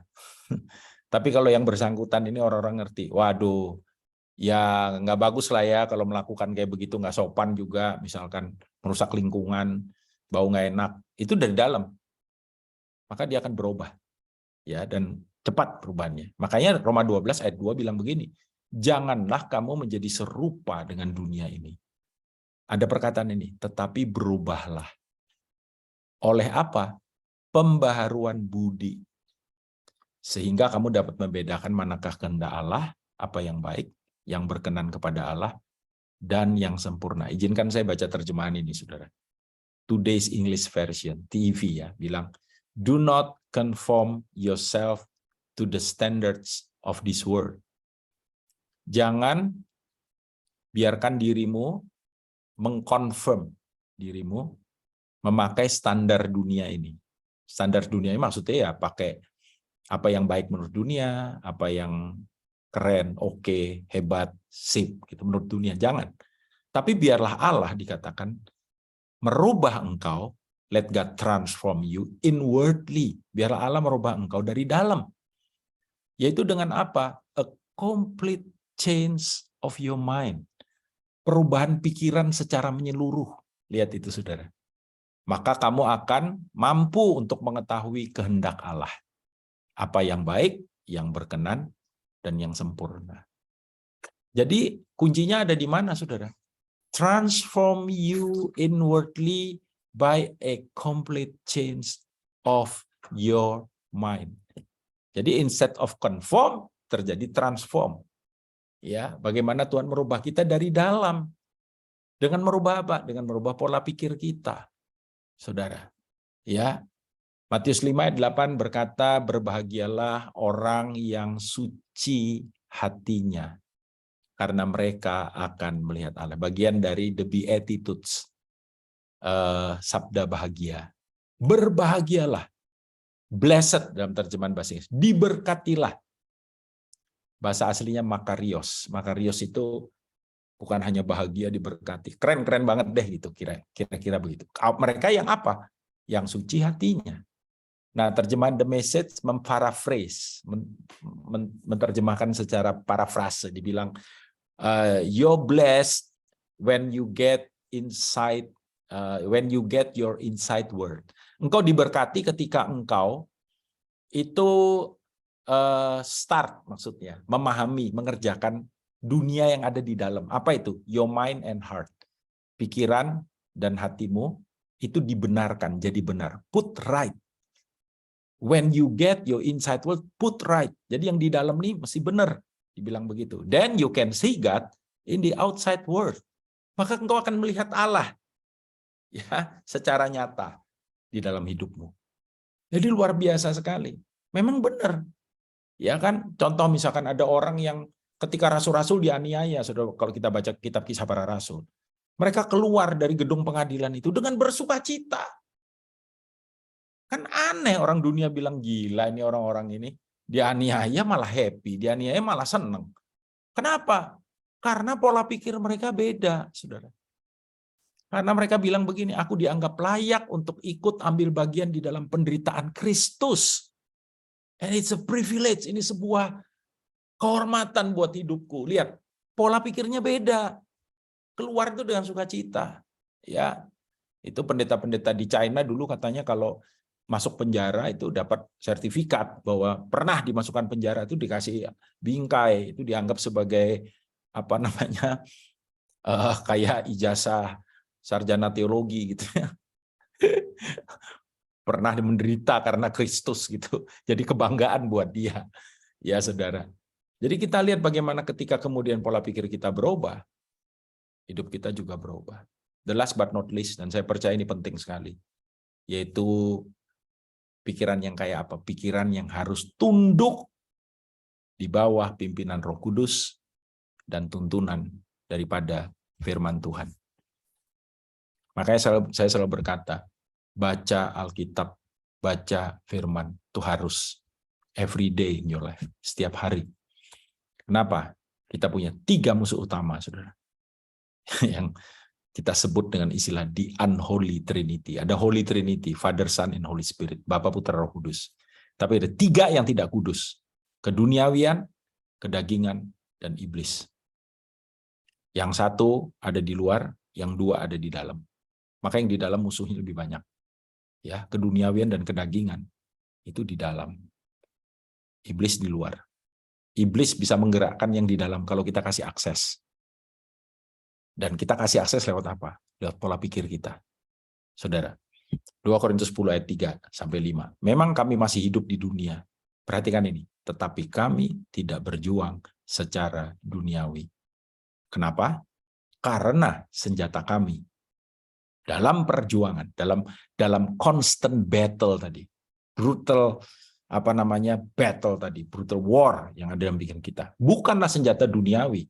Tapi kalau yang bersangkutan ini orang-orang ngerti, waduh, ya nggak bagus lah ya kalau melakukan kayak begitu, nggak sopan juga, misalkan merusak lingkungan, bau nggak enak, itu dari dalam. Maka dia akan berubah, ya, dan cepat perubahannya. Makanya Roma 12 ayat 2 bilang begini, janganlah kamu menjadi serupa dengan dunia ini. Ada perkataan ini, tetapi berubahlah. Oleh apa? Pembaharuan budi. Sehingga kamu dapat membedakan manakah kehendak Allah, apa yang baik, yang berkenan kepada Allah, dan yang sempurna. Izinkan saya baca terjemahan ini, saudara. Today's English Version, TEV ya, bilang, do not conform yourself to the standards of this world. Jangan biarkan dirimu mengkonfirm dirimu memakai standar dunia ini. Standar dunia ini maksudnya ya pakai apa yang baik menurut dunia, apa yang keren, oke, hebat, sip, gitu menurut dunia. Jangan. Tapi biarlah Allah dikatakan merubah engkau, let God transform you inwardly. Biarlah Allah merubah engkau dari dalam. Yaitu dengan apa? A complete change of your mind. Perubahan pikiran secara menyeluruh. Lihat itu, saudara. Maka kamu akan mampu untuk mengetahui kehendak Allah. Apa yang baik, yang berkenan, dan yang sempurna. Jadi kuncinya ada di mana, saudara? Transform you inwardly by a complete change of your mind. Jadi instead of conform, terjadi transform. Ya, bagaimana Tuhan merubah kita dari dalam? Dengan merubah apa? Dengan merubah pola pikir kita, saudara. Ya, Matius 5 ayat 8 berkata, berbahagialah orang yang suci hatinya, karena mereka akan melihat Allah. Bagian dari the Beatitudes, sabda bahagia. Berbahagialah, blessed dalam terjemahan bahasa Inggris, diberkatilah. Bahasa aslinya makarios. Makarios itu bukan hanya bahagia, diberkati. Keren-keren banget deh gitu, kira-kira begitu. Mereka yang apa? Yang suci hatinya. Nah, terjemahan The Message memparaphrase, menerjemahkan secara parafrase, dibilang you're blessed when you get inside, when you get your inside word. Engkau diberkati ketika engkau itu start, maksudnya memahami, mengerjakan dunia yang ada di dalam. Apa itu? Your mind and heart. Pikiran dan hatimu itu dibenarkan, jadi benar. Put right. When you get your inside world, put right. Jadi yang di dalam nih mesti benar. Dibilang begitu. Then you can see God in the outside world. Maka engkau akan melihat Allah ya secara nyata di dalam hidupmu. Jadi luar biasa sekali. Memang benar. Ya kan? Contoh misalkan ada orang yang ketika rasul-rasul dianiaya, saudara, kalau kita baca kitab Kisah Para Rasul, mereka keluar dari gedung pengadilan itu dengan bersukacita. Kan aneh, orang dunia bilang gila ini orang-orang ini, dianiaya malah happy, dianiaya malah seneng. Kenapa? Karena pola pikir mereka beda, saudara. Karena mereka bilang begini, aku dianggap layak untuk ikut ambil bagian di dalam penderitaan Kristus. And it's a privilege, ini sebuah kehormatan buat hidupku. Lihat, pola pikirnya beda. Keluar itu dengan sukacita. Ya, itu pendeta-pendeta di China dulu katanya kalau masuk penjara itu dapat sertifikat bahwa pernah dimasukkan penjara, itu dikasih bingkai, itu dianggap sebagai apa namanya kayak ijazah sarjana teologi gitu ya. Pernah menderita karena Kristus gitu. Jadi kebanggaan buat dia. Ya, saudara. Jadi kita lihat bagaimana ketika kemudian pola pikir kita berubah, hidup kita juga berubah. The last but not least, dan saya percaya ini penting sekali, yaitu pikiran yang kayak apa? Pikiran yang harus tunduk di bawah pimpinan Roh Kudus dan tuntunan daripada firman Tuhan. Makanya saya selalu berkata, baca Alkitab, baca firman, itu harus every day in your life, setiap hari. Kenapa? Kita punya 3 musuh utama, saudara. Yang kita sebut dengan istilah the unholy trinity. Ada Holy Trinity, Father, Son, and Holy Spirit. Bapa, Putra, Roh Kudus. Tapi ada 3 yang tidak kudus. Keduniawian, kedagingan, dan iblis. Yang 1 ada di luar, yang 2 ada di dalam. Maka yang di dalam musuhnya lebih banyak. Ya, keduniawian dan kedagingan itu di dalam. Iblis di luar. Iblis bisa menggerakkan yang di dalam kalau kita kasih akses. Dan kita kasih akses lewat apa? Lewat pola pikir kita. Saudara, 2 Korintus 10 ayat 3-5. Memang kami masih hidup di dunia. Perhatikan ini. Tetapi kami tidak berjuang secara duniawi. Kenapa? karena senjata kami dalam perjuangan, dalam constant battle tadi, brutal battle tadi, brutal war yang ada dalam pikiran kita, bukanlah senjata duniawi,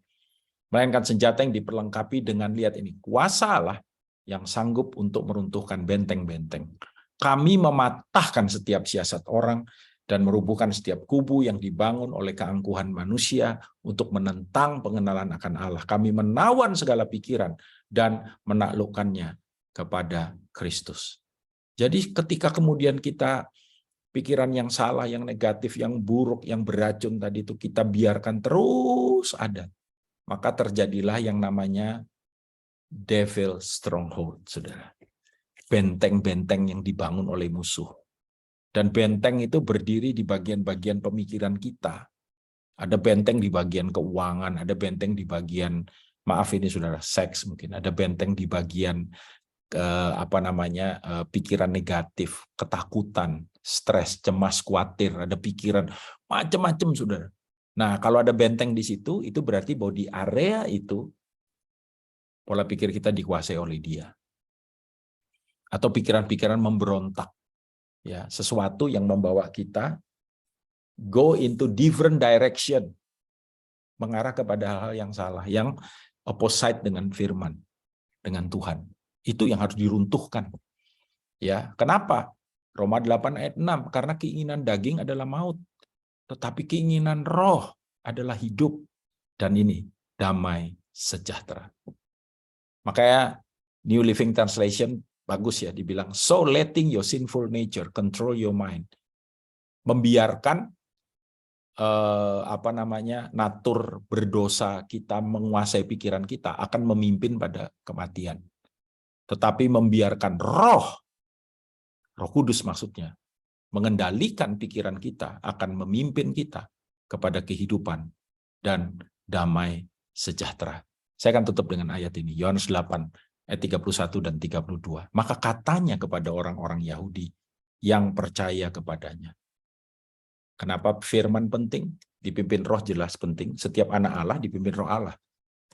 melainkan senjata yang diperlengkapi dengan, lihat ini, kuasa Allah yang sanggup untuk meruntuhkan benteng-benteng. Kami mematahkan setiap siasat orang dan merubuhkan setiap kubu yang dibangun oleh keangkuhan manusia untuk menentang pengenalan akan Allah. Kami menawan segala pikiran dan menaklukkannya kepada Kristus. Jadi ketika kemudian kita pikiran yang salah, yang negatif, yang buruk, yang beracun tadi itu kita biarkan terus ada, maka terjadilah yang namanya devil stronghold, saudara. Benteng-benteng yang dibangun oleh musuh. Dan benteng itu berdiri di bagian-bagian pemikiran kita. Ada benteng di bagian keuangan, ada benteng di bagian, maaf ini saudara, seks mungkin, ada benteng di bagian pikiran negatif, ketakutan, stres, cemas, khawatir, ada pikiran macam-macam, saudara. Nah, kalau ada benteng di situ, itu berarti bahwa di area itu pola pikir kita dikuasai oleh dia. Atau pikiran-pikiran memberontak. Ya, sesuatu yang membawa kita go into different direction, mengarah kepada hal-hal yang salah, yang opposite dengan firman, dengan Tuhan. Itu yang harus diruntuhkan. Ya, kenapa? Roma 8 ayat 6, karena keinginan daging adalah maut, tetapi keinginan roh adalah hidup, dan ini damai sejahtera. Makanya New Living Translation bagus ya, dibilang, so letting your sinful nature control your mind. Membiarkan natur berdosa kita menguasai pikiran kita akan memimpin pada kematian. Tetapi membiarkan Roh Kudus maksudnya, mengendalikan pikiran kita akan memimpin kita kepada kehidupan dan damai sejahtera. Saya akan tutup dengan ayat ini, Yohanes 8 ayat 31 dan 32. Maka katanya kepada orang-orang Yahudi yang percaya kepadanya. Kenapa firman penting? Dipimpin roh jelas penting. Setiap anak Allah dipimpin roh Allah.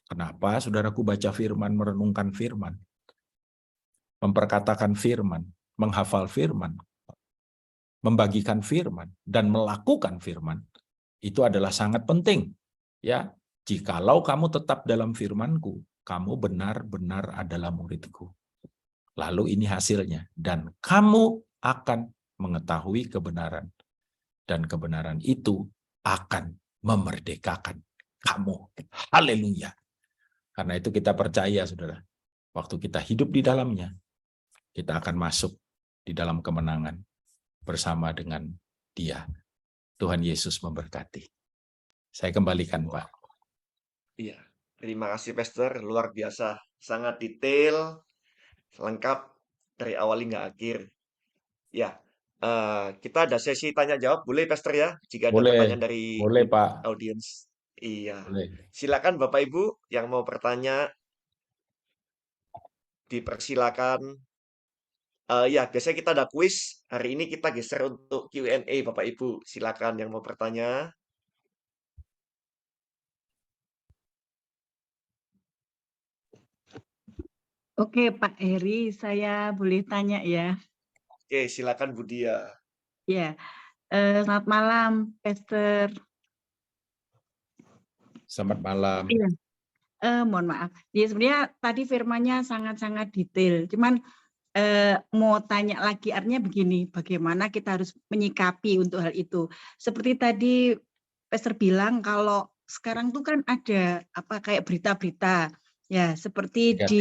Kenapa saudaraku baca firman, merenungkan firman, memperkatakan firman, menghafal firman, membagikan firman, dan melakukan firman, itu adalah sangat penting. Ya, jikalau kamu tetap dalam firman-Ku, kamu benar-benar adalah murid-Ku. Lalu ini hasilnya, dan kamu akan mengetahui kebenaran, dan kebenaran itu akan memerdekakan kamu. Haleluya. Karena itu kita percaya, saudara, waktu kita hidup di dalamnya, kita akan masuk di dalam kemenangan bersama dengan Dia. Tuhan Yesus memberkati. Saya kembalikan, Pak. Iya, terima kasih Pastor, luar biasa, sangat detail, lengkap dari awal hingga akhir. Ya, kita ada sesi tanya jawab, boleh Pastor ya? Jika ada pertanyaan dari Boleh Pak. audiens. Iya, Boleh. silakan Bapak Ibu yang mau bertanya, dipersilakan. Ya, biasanya kita ada kuis. Hari ini kita geser untuk Q&A, Bapak Ibu. Silakan yang mau bertanya. Oke, Pak Heri, saya boleh tanya ya? Oke, silakan Bu Dia. Ya, selamat malam, Pastor. Selamat malam. Iya. Mohon maaf. Ya, sebenarnya tadi firmannya sangat-sangat detail. Cuman mau tanya lagi, artinya begini, bagaimana kita harus menyikapi untuk hal itu. Seperti tadi Pastor bilang, kalau sekarang tuh kan ada kayak berita-berita, ya seperti di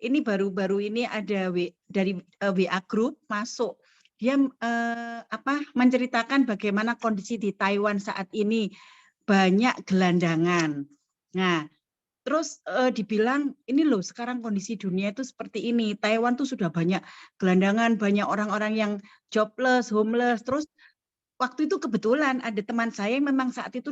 ini baru-baru ini ada dari WA Group masuk, dia menceritakan bagaimana kondisi di Taiwan saat ini, banyak gelandangan. Nah, terus dibilang ini loh sekarang kondisi dunia itu seperti ini. Taiwan tuh sudah banyak gelandangan, banyak orang-orang yang jobless, homeless. Terus waktu itu kebetulan ada teman saya yang memang saat itu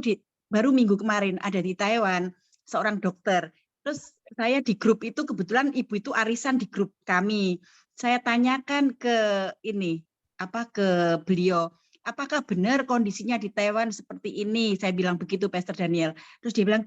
baru minggu kemarin ada di Taiwan, seorang dokter. Terus saya di grup itu kebetulan ibu itu arisan di grup kami. Saya tanyakan ke beliau, apakah benar kondisinya di Taiwan seperti ini? Saya bilang begitu, Pastor Daniel. Terus dia bilang,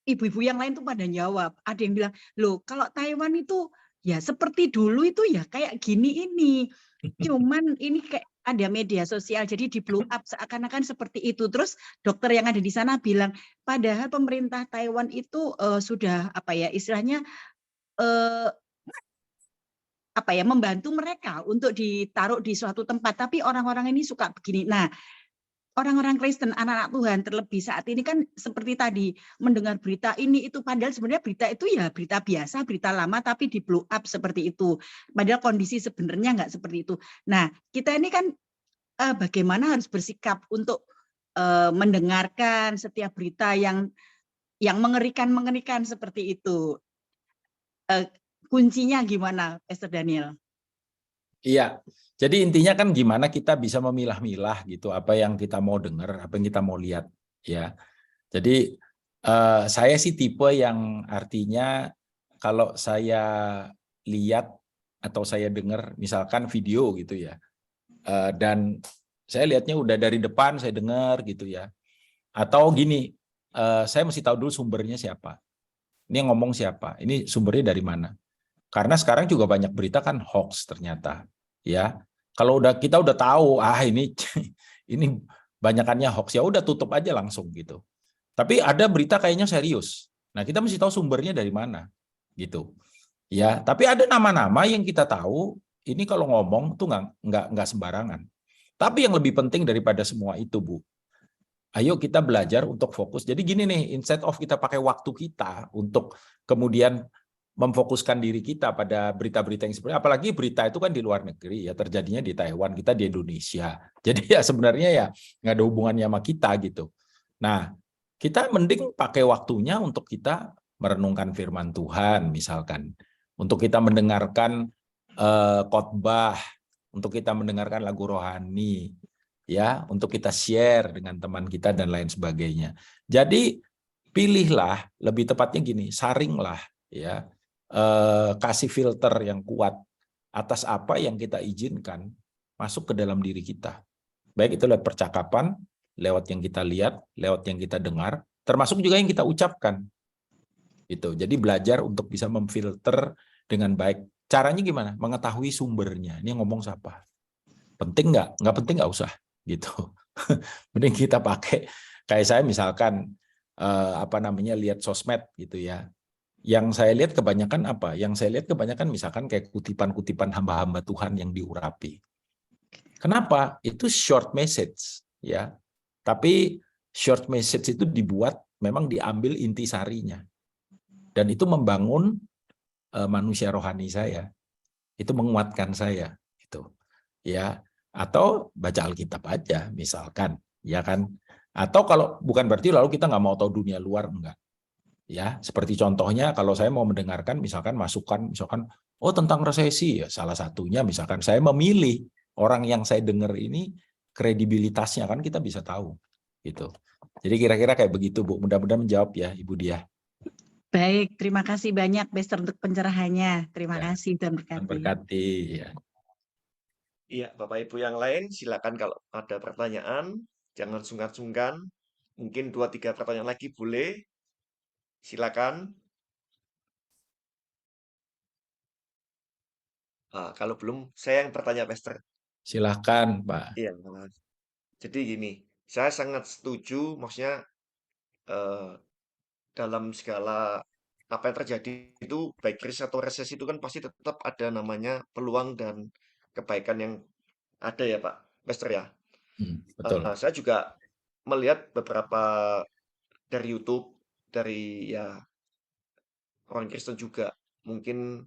ibu-ibu yang lain tuh pada jawab. Ada yang bilang, loh kalau Taiwan itu ya seperti dulu itu ya kayak gini ini. Cuman ini kayak ada media sosial jadi di blow up seakan-akan seperti itu. Terus dokter yang ada di sana bilang, padahal pemerintah Taiwan itu sudah apa ya istilahnya membantu mereka untuk ditaruh di suatu tempat. Tapi orang-orang ini suka begini. Nah, orang-orang Kristen, anak-anak Tuhan terlebih saat ini kan seperti tadi mendengar berita ini itu, padahal sebenarnya berita itu ya berita biasa, berita lama tapi di blow up seperti itu. Padahal kondisi sebenarnya nggak seperti itu. Nah, kita ini kan bagaimana harus bersikap untuk mendengarkan setiap berita yang mengerikan seperti itu. Kuncinya gimana, Pastor Daniel? Iya, jadi intinya kan gimana kita bisa memilah-milah gitu apa yang kita mau dengar, apa yang kita mau lihat, ya. Jadi saya sih tipe yang artinya kalau saya lihat atau saya dengar misalkan video gitu ya, dan saya lihatnya udah dari depan saya dengar gitu ya, atau gini, saya mesti tahu dulu sumbernya siapa, ini yang ngomong siapa, ini sumbernya dari mana. Karena sekarang juga banyak berita kan hoax ternyata, ya. Kalau kita udah tahu, ini banyakannya hoax, ya udah tutup aja langsung gitu. Tapi ada berita kayaknya serius. Nah, kita mesti tahu sumbernya dari mana, gitu. Ya, tapi ada nama-nama yang kita tahu, ini kalau ngomong tuh nggak sembarangan. Tapi yang lebih penting daripada semua itu, Bu, ayo kita belajar untuk fokus. Jadi gini nih, instead of kita pakai waktu kita untuk kemudian memfokuskan diri kita pada berita-berita yang seperti, apalagi berita itu kan di luar negeri ya, terjadinya di Taiwan, kita di Indonesia. Jadi ya sebenarnya ya nggak ada hubungannya sama kita gitu. Nah, kita mending pakai waktunya untuk kita merenungkan firman Tuhan misalkan, untuk kita mendengarkan khotbah, untuk kita mendengarkan lagu rohani, ya, untuk kita share dengan teman kita dan lain sebagainya. Jadi pilihlah, lebih tepatnya gini, saringlah, ya. Kasih filter yang kuat atas apa yang kita izinkan masuk ke dalam diri kita. Baik itu lewat percakapan, lewat yang kita lihat, lewat yang kita dengar, termasuk juga yang kita ucapkan. Gitu. Jadi belajar untuk bisa memfilter dengan baik. Caranya gimana? Mengetahui sumbernya. Ini yang ngomong siapa? Penting nggak? Nggak penting nggak usah. Gitu. Mending kita pakai, kayak saya misalkan lihat sosmed gitu ya. Yang saya lihat kebanyakan apa? Yang saya lihat kebanyakan misalkan kayak kutipan-kutipan hamba-hamba Tuhan yang diurapi. Kenapa? Itu short message, ya. Tapi short message itu dibuat memang diambil intisarinya. Dan itu membangun manusia rohani saya. Itu menguatkan saya, gitu. Ya, atau baca Alkitab aja misalkan, ya kan? Atau kalau bukan berarti lalu kita nggak mau tahu dunia luar, enggak. Ya, seperti contohnya kalau saya mau mendengarkan misalkan masukan misalkan tentang resesi, ya salah satunya misalkan saya memilih orang yang saya dengar ini kredibilitasnya, kan kita bisa tahu gitu. Jadi kira-kira kayak begitu, Bu. Mudah-mudahan menjawab ya Ibu Dia. Baik, terima kasih banyak Pastor untuk pencerahannya. Terima kasih dan berkati. Berkati ya. Iya, Bapak Ibu yang lain silakan kalau ada pertanyaan, jangan sungkan-sungkan. Mungkin 2-3 pertanyaan lagi boleh. Silakan. Kalau belum, saya yang bertanya, Pastor. Silakan, Pak. Iya. Jadi gini, saya sangat setuju, maksudnya dalam segala apa yang terjadi itu, baik krisis atau resesi itu kan pasti tetap ada namanya peluang dan kebaikan yang ada ya, Pak Pastor ya. Betul. Saya juga melihat beberapa dari YouTube, dari ya orang Kristen juga, mungkin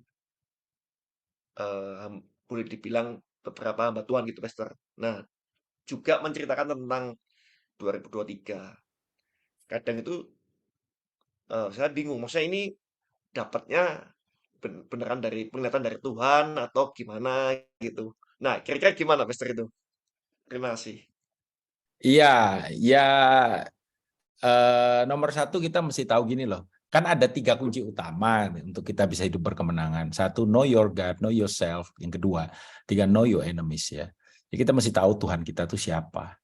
boleh dibilang beberapa hamba Tuhan gitu, Pastor. Nah, juga menceritakan tentang 2023. Kadang itu saya bingung, maksudnya ini dapatnya beneran dari penglihatan dari Tuhan atau gimana gitu. Nah, kira-kira gimana, Pastor itu? Terima kasih. Iya, ya nomor satu kita mesti tahu gini loh. Kan ada 3 kunci utama untuk kita bisa hidup berkemenangan. 1, know your God, know yourself. Yang kedua, 3, know your enemies ya. Jadi kita mesti tahu Tuhan kita tuh siapa.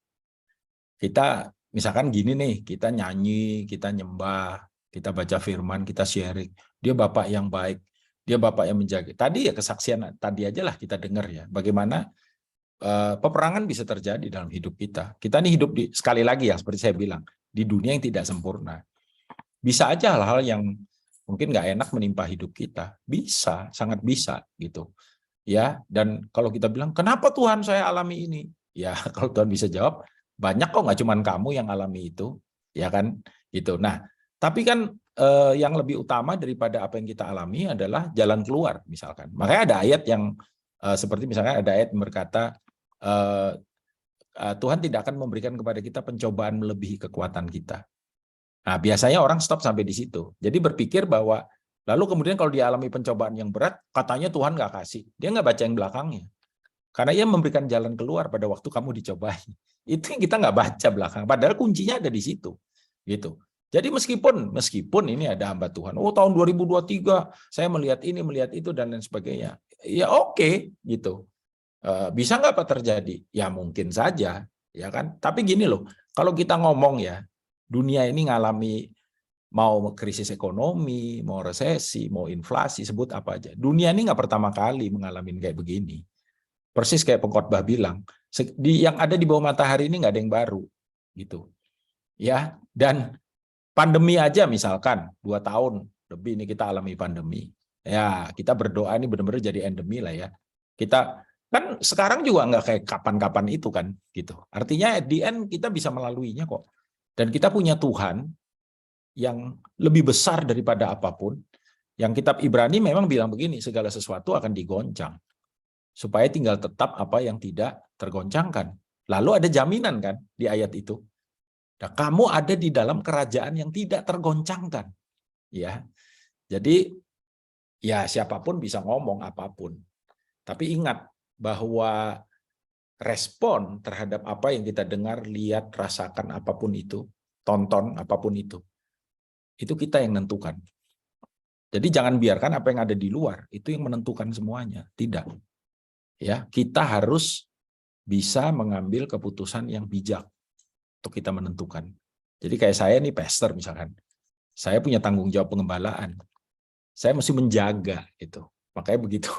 Kita Misalkan gini nih, kita nyanyi, kita nyembah, kita baca firman, kita sharing. Dia Bapak yang baik, dia Bapak yang menjaga. Tadi ya kesaksian tadi aja lah kita dengar ya, bagaimana peperangan bisa terjadi dalam hidup kita. Kita nih hidup sekali lagi ya, seperti saya bilang, di dunia yang tidak sempurna. Bisa aja hal-hal yang mungkin nggak enak menimpa hidup kita. Bisa, sangat bisa gitu. Ya, dan kalau kita bilang, kenapa Tuhan saya alami ini? Ya, kalau Tuhan bisa jawab, banyak kok, nggak cuma kamu yang alami itu, ya kan? Gitu. Nah, tapi kan yang lebih utama daripada apa yang kita alami adalah jalan keluar, misalkan. Makanya ada ayat yang seperti misalnya ada ayat yang berkata, Tuhan tidak akan memberikan kepada kita pencobaan melebihi kekuatan kita. Nah, biasanya orang stop sampai di situ. Jadi berpikir bahwa lalu kemudian kalau dia alami pencobaan yang berat, katanya Tuhan nggak kasih. Dia nggak baca yang belakangnya. Karena ia memberikan jalan keluar pada waktu kamu dicobai. Itu yang kita nggak baca belakang. Padahal kuncinya ada di situ. Gitu. Jadi meskipun ini ada hamba Tuhan, oh tahun 2023 saya melihat ini, melihat itu dan lain sebagainya. Ya oke, gitu. Bisa nggak apa terjadi? Ya mungkin saja, ya kan. Tapi gini loh, kalau kita ngomong ya, dunia ini ngalami mau krisis ekonomi, mau resesi, mau inflasi, sebut apa aja. Dunia ini nggak pertama kali mengalami kayak begini. Persis kayak pengkhotbah bilang, yang ada di bawah matahari ini nggak ada yang baru, gitu. Ya, dan pandemi aja misalkan 2 tahun lebih ini kita alami pandemi. Ya, kita berdoa ini benar-benar jadi endemi lah ya. Kita kan sekarang juga nggak kayak kapan-kapan itu kan, gitu. Artinya at the end kita bisa melaluinya kok. Dan kita punya Tuhan yang lebih besar daripada apapun. Yang kitab Ibrani memang bilang begini, segala sesuatu akan digoncang. Supaya tinggal tetap apa yang tidak tergoncangkan. Lalu ada jaminan kan di ayat itu. Nah, kamu ada di dalam kerajaan yang tidak tergoncangkan. Ya. Jadi ya siapapun bisa ngomong apapun. Tapi ingat bahwa respon terhadap apa yang kita dengar, lihat, rasakan apapun itu, tonton apapun itu kita yang menentukan. Jadi jangan biarkan apa yang ada di luar itu yang menentukan semuanya. Tidak. Ya, kita harus bisa mengambil keputusan yang bijak untuk kita menentukan. Jadi kayak saya nih pastor misalkan, saya punya tanggung jawab pengembalaan. Saya mesti menjaga itu. Makanya begitu,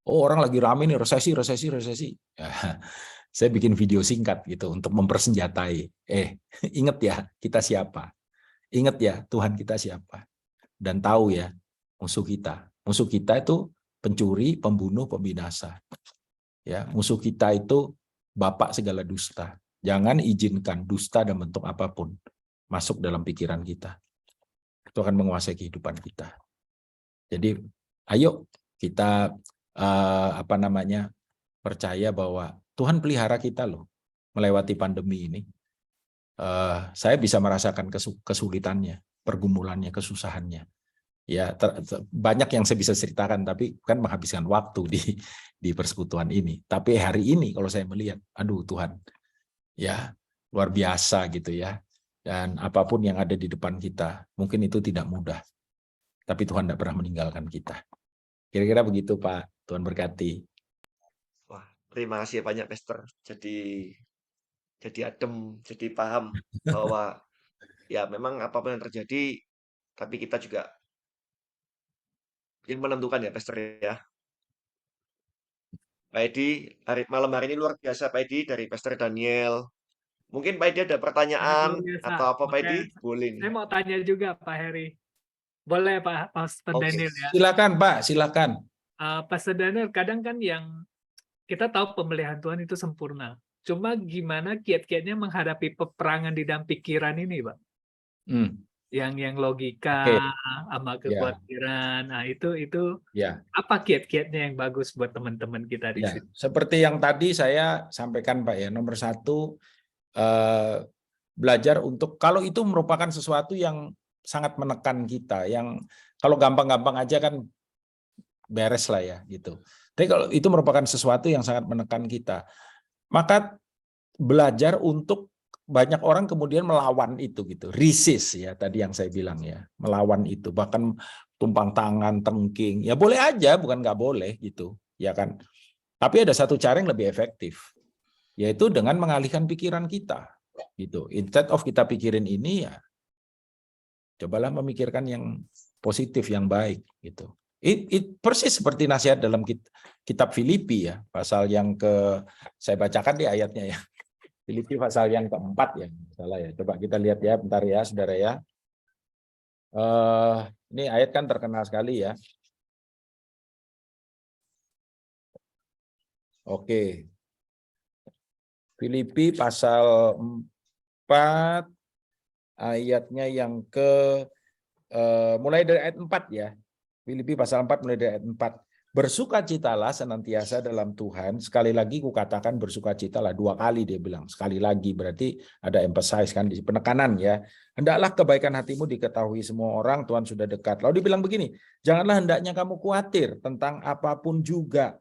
oh orang lagi rame nih resesi. Ya, saya bikin video singkat gitu untuk mempersenjatai. Ingat ya kita siapa? Ingat ya Tuhan kita siapa? Dan tahu ya musuh kita. Musuh kita itu pencuri, pembunuh, pembinasa. Ya, musuh kita itu bapak segala dusta. Jangan izinkan dusta dan bentuk apapun masuk dalam pikiran kita. Itu akan menguasai kehidupan kita. Jadi, ayo kita percaya bahwa Tuhan pelihara kita loh melewati pandemi ini. Saya bisa merasakan kesulitannya, pergumulannya, kesusahannya. Ya, banyak yang saya bisa ceritakan, tapi kan menghabiskan waktu di persekutuan ini. Tapi hari ini kalau saya melihat, aduh Tuhan, ya luar biasa gitu ya. Dan apapun yang ada di depan kita, mungkin itu tidak mudah. Tapi Tuhan tidak pernah meninggalkan kita. Kira-kira begitu Pak, Tuhan berkati. Wah, terima kasih banyak Pastor. Jadi adem, jadi paham bahwa ya memang apapun yang terjadi, tapi kita juga ingin menentukan ya Pastor ya. Pak Edi, malam hari ini luar biasa Pak Edi dari Pastor Daniel. Mungkin Pak Edi ada pertanyaan Luar biasa. atau apa Pak Oke. Edi? Boleh nih. Saya mau tanya juga Pak Heri. Boleh Pak Pastor Oke. Daniel ya. Silakan Pak, silakan. Pastor Daniel, kadang kan yang kita tahu pemeliharaan Tuhan itu sempurna. Cuma gimana kiat-kiatnya menghadapi peperangan di dalam pikiran ini, Pak? Yang logika Oke. sama kekhawatiran. Nah, itu Ya. apa kiat-kiatnya yang bagus buat teman-teman kita di Ya, sini? seperti yang tadi saya sampaikan Pak ya, nomor 1 belajar untuk kalau itu merupakan sesuatu yang sangat menekan kita, yang kalau gampang-gampang aja kan beres lah ya gitu. Tapi kalau itu merupakan sesuatu yang sangat menekan kita, maka belajar untuk banyak orang kemudian melawan itu gitu, resist ya tadi yang saya bilang ya, melawan itu, bahkan tumpang tangan, tengking, ya boleh aja, bukan nggak boleh gitu, ya kan. Tapi ada satu cara yang lebih efektif, yaitu dengan mengalihkan pikiran kita. Gitu. Instead of kita pikirin ini, ya cobalah memikirkan yang positif, yang baik gitu. Persis seperti nasihat dalam kitab Filipi ya, pasal yang saya bacakan di ayatnya ya. Filipi pasal yang keempat ya, salah ya. Coba kita lihat ya, bentar ya, saudara ya. Ini ayat kan terkenal sekali ya. Oke. Filipi pasal 4 ayatnya yang mulai dari ayat 4 ya. Filipi pasal 4 mulai dari ayat 4. Bersukacitalah senantiasa dalam Tuhan. Sekali lagi kukatakan bersukacitalah, 2 kali dia bilang. Sekali lagi berarti ada emphasize kan, di penekanan ya. Hendaklah kebaikan hatimu diketahui semua orang, Tuhan sudah dekat. Lalu dibilang begini, janganlah hendaknya kamu khawatir tentang apapun juga.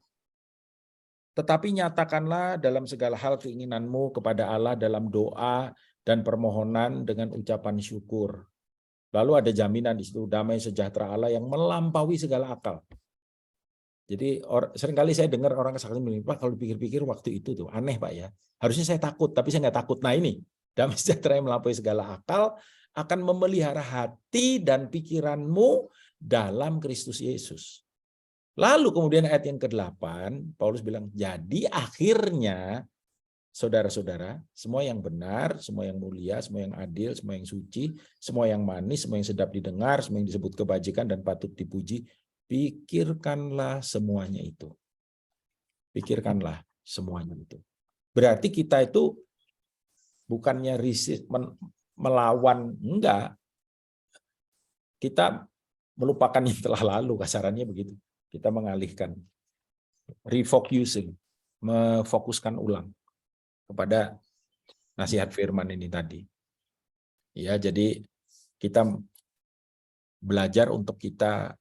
Tetapi nyatakanlah dalam segala hal keinginanmu kepada Allah dalam doa dan permohonan dengan ucapan syukur. Lalu ada jaminan di situ, damai sejahtera Allah yang melampaui segala akal. Jadi seringkali saya dengar orang kesaksian bilang, Pak kalau pikir-pikir waktu itu tuh aneh Pak ya. Harusnya saya takut, tapi saya nggak takut. Nah ini, damai sejahtera yang melampaui segala akal akan memelihara hati dan pikiranmu dalam Kristus Yesus. Lalu kemudian ayat yang ke-8, Paulus bilang, jadi akhirnya saudara-saudara, semua yang benar, semua yang mulia, semua yang adil, semua yang suci, semua yang manis, semua yang sedap didengar, semua yang disebut kebajikan dan patut dipuji, pikirkanlah semuanya itu. Pikirkanlah semuanya itu. Berarti kita itu bukannya melawan, enggak. Kita melupakan yang telah lalu, kasarannya begitu. Kita mengalihkan, refocusing, memfokuskan ulang kepada nasihat firman ini tadi. Ya, jadi kita belajar untuk kita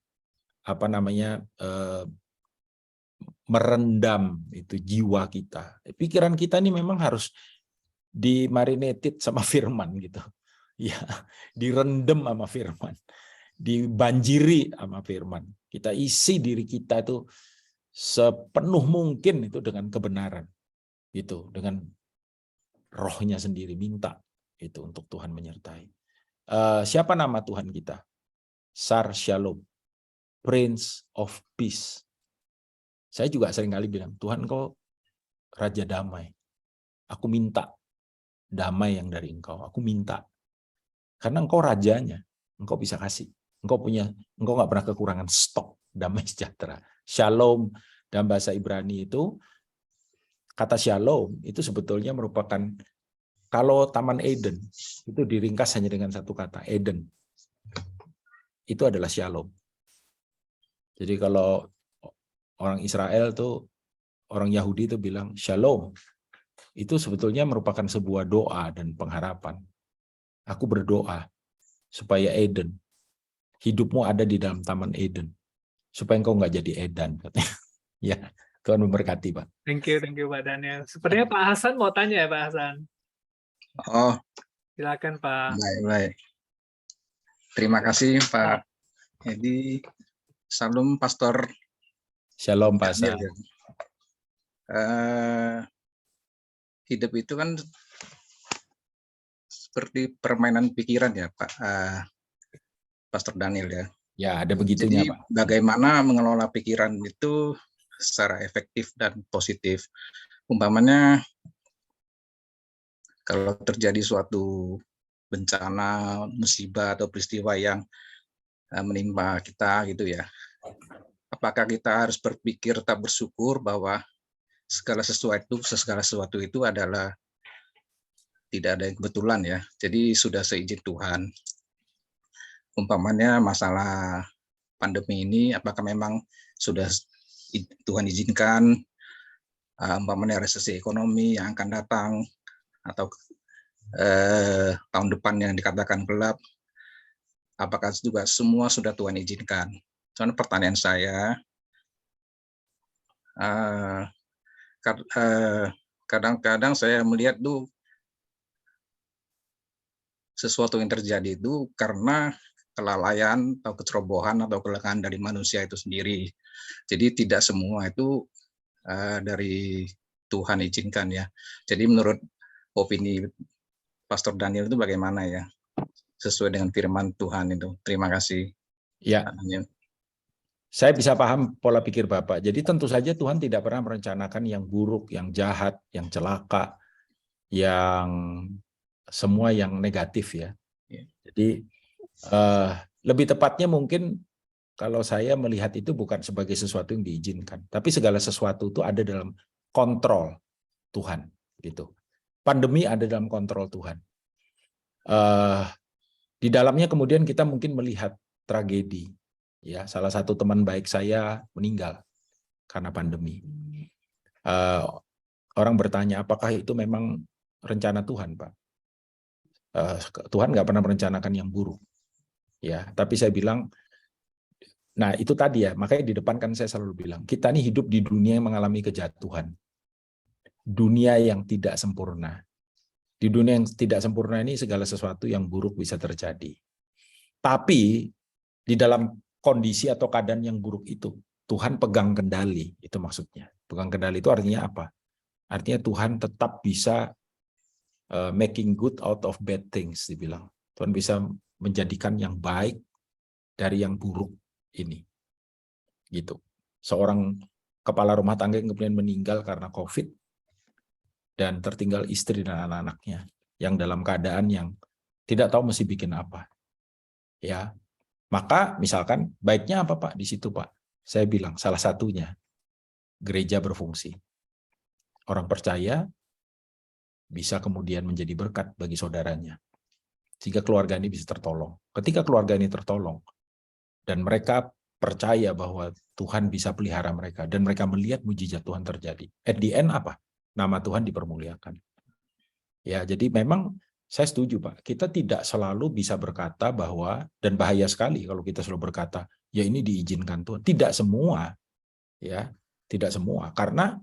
merendam itu jiwa kita. Pikiran kita ini memang harus dimarinated sama firman gitu. Ya, direndam sama firman. Dibanjiri sama firman. Kita isi diri kita itu sepenuh mungkin itu dengan kebenaran. Itu dengan rohnya sendiri, minta itu untuk Tuhan menyertai. Siapa nama Tuhan kita? Sar Shalom, Prince of Peace. Saya juga seringkali bilang, Tuhan Engkau Raja Damai. Aku minta damai yang dari Engkau. Aku minta. Karena Engkau rajanya, Engkau bisa kasih. Engkau nggak pernah kekurangan stok damai sejahtera. Shalom dalam bahasa Ibrani itu, kata shalom itu sebetulnya merupakan, kalau Taman Eden itu diringkas hanya dengan satu kata, Eden. Itu adalah shalom. Jadi kalau orang Israel tuh, orang Yahudi itu bilang shalom, itu sebetulnya merupakan sebuah doa dan pengharapan. Aku berdoa supaya Eden, hidupmu ada di dalam Taman Eden, supaya engkau nggak jadi Edan, katanya. Ya, Tuhan memberkati, Pak. Thank you Pak Daniel. Sepertinya Pak Hasan mau tanya ya Pak Hasan. Oh, Silakan Pak. baik. Terima kasih Pak Edi. Salam Pastor. Shalom Pak Hasan. Hidup itu kan seperti permainan pikiran ya Pak Pastor Daniel ya. Ya, ada begitunya Jadi Pak. bagaimana mengelola pikiran itu secara efektif dan positif. Umpamanya kalau terjadi suatu bencana, musibah atau peristiwa yang menimpa kita gitu ya. Apakah kita harus berpikir tak bersyukur bahwa segala sesuatu itu adalah tidak ada yang kebetulan ya. Jadi sudah seizin Tuhan. Umpamanya masalah pandemi ini, apakah memang sudah Tuhan izinkan umpamanya resesi ekonomi yang akan datang atau tahun depan yang dikatakan gelap, apakah juga semua sudah Tuhan izinkan? Soalnya pertanyaan saya, kadang-kadang saya melihat tuh sesuatu yang terjadi itu karena kelalaian atau kecerobohan atau kelelahan dari manusia itu sendiri. Jadi tidak semua itu dari Tuhan izinkan ya. Jadi menurut opini Pastor Daniel itu bagaimana ya? Sesuai dengan firman Tuhan itu. Terima kasih. Ya, Pak Daniel. saya bisa paham pola pikir Bapak. Jadi tentu saja Tuhan tidak pernah merencanakan yang buruk, yang jahat, yang celaka, yang semua yang negatif ya. Ya. Jadi lebih tepatnya mungkin kalau saya melihat itu bukan sebagai sesuatu yang diizinkan, tapi segala sesuatu itu ada dalam kontrol Tuhan gitu. Pandemi ada dalam kontrol Tuhan. Di dalamnya kemudian kita mungkin melihat tragedi. Ya, salah satu teman baik saya meninggal karena pandemi. Orang bertanya, apakah itu memang rencana Tuhan, Pak? Tuhan nggak pernah merencanakan yang buruk. Ya, tapi saya bilang, nah itu tadi ya, makanya di depan kan saya selalu bilang, kita ini hidup di dunia yang mengalami kejatuhan. Dunia yang tidak sempurna. Di dunia yang tidak sempurna ini segala sesuatu yang buruk bisa terjadi. Tapi di dalam kondisi atau keadaan yang buruk itu, Tuhan pegang kendali, itu maksudnya. Pegang kendali itu artinya apa? Artinya Tuhan tetap bisa making good out of bad things, dibilang. Tuhan bisa menjadikan yang baik dari yang buruk ini. Gitu. Seorang kepala rumah tangga yang kemudian meninggal karena COVID, dan tertinggal istri dan anak-anaknya, yang dalam keadaan yang tidak tahu mesti bikin apa. Ya, maka misalkan baiknya apa Pak di situ Pak? Saya bilang salah satunya gereja berfungsi. Orang percaya bisa kemudian menjadi berkat bagi saudaranya. Sehingga keluarga ini bisa tertolong. Ketika keluarga ini tertolong dan mereka percaya bahwa Tuhan bisa pelihara mereka dan mereka melihat mujizat Tuhan terjadi. At the end apa? Nama Tuhan dipermuliakan. Ya, jadi memang saya setuju Pak, kita tidak selalu bisa berkata bahwa, dan bahaya sekali kalau kita selalu berkata, ya ini diizinkan Tuhan. Tidak semua, ya, tidak semua, karena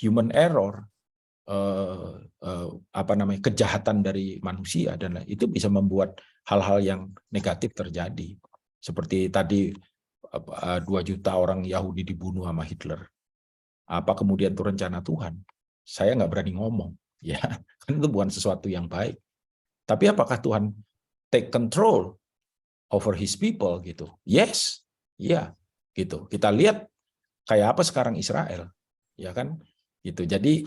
human error, kejahatan dari manusia dan itu bisa membuat hal-hal yang negatif terjadi. Seperti tadi 2 juta orang Yahudi dibunuh sama Hitler. Apa kemudian itu rencana Tuhan? Saya nggak berani ngomong, ya, kan itu bukan sesuatu yang baik. Tapi apakah Tuhan take control over His people gitu? Yes, iya, gitu. Kita lihat kayak apa sekarang Israel, ya kan? Gitu. Jadi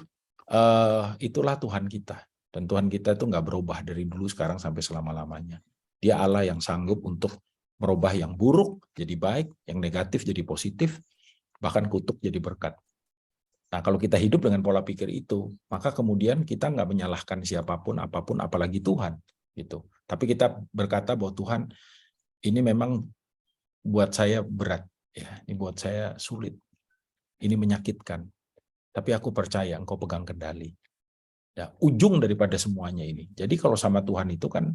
itulah Tuhan kita, dan Tuhan kita itu nggak berubah dari dulu sekarang sampai selama-lamanya. Dia Allah yang sanggup untuk merubah yang buruk jadi baik, yang negatif jadi positif, bahkan kutuk jadi berkat. Nah, kalau kita hidup dengan pola pikir itu, maka kemudian kita nggak menyalahkan siapapun, apapun, apalagi Tuhan, gitu. Tapi kita berkata bahwa Tuhan, ini memang buat saya berat, ya, ini buat saya sulit, ini menyakitkan. Tapi aku percaya Engkau pegang kendali. Ya, ujung daripada semuanya ini. Jadi kalau sama Tuhan itu kan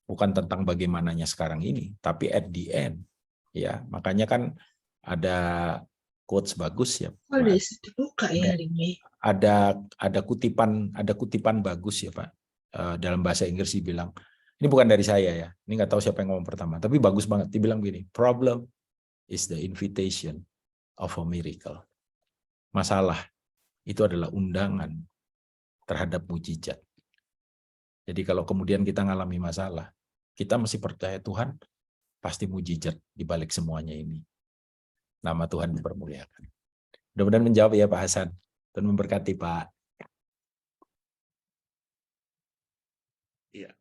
bukan tentang bagaimananya sekarang ini, tapi at the end, ya. Makanya kan ada quotes bagus ya. Dibuka ya ini. Ada kutipan bagus ya Pak. Dalam bahasa Inggris dibilang, ini bukan dari saya ya. Ini nggak tahu siapa yang ngomong pertama, tapi bagus banget. Dibilang begini, problem is the invitation of a miracle. Masalah itu adalah undangan terhadap mujizat. Jadi kalau kemudian kita ngalami masalah, kita mesti percaya Tuhan pasti mujizat di balik semuanya ini. Nama Tuhan dipermuliakan. Mudah-mudahan menjawab ya Pak Hasan. Dan memberkati Pak. Iya.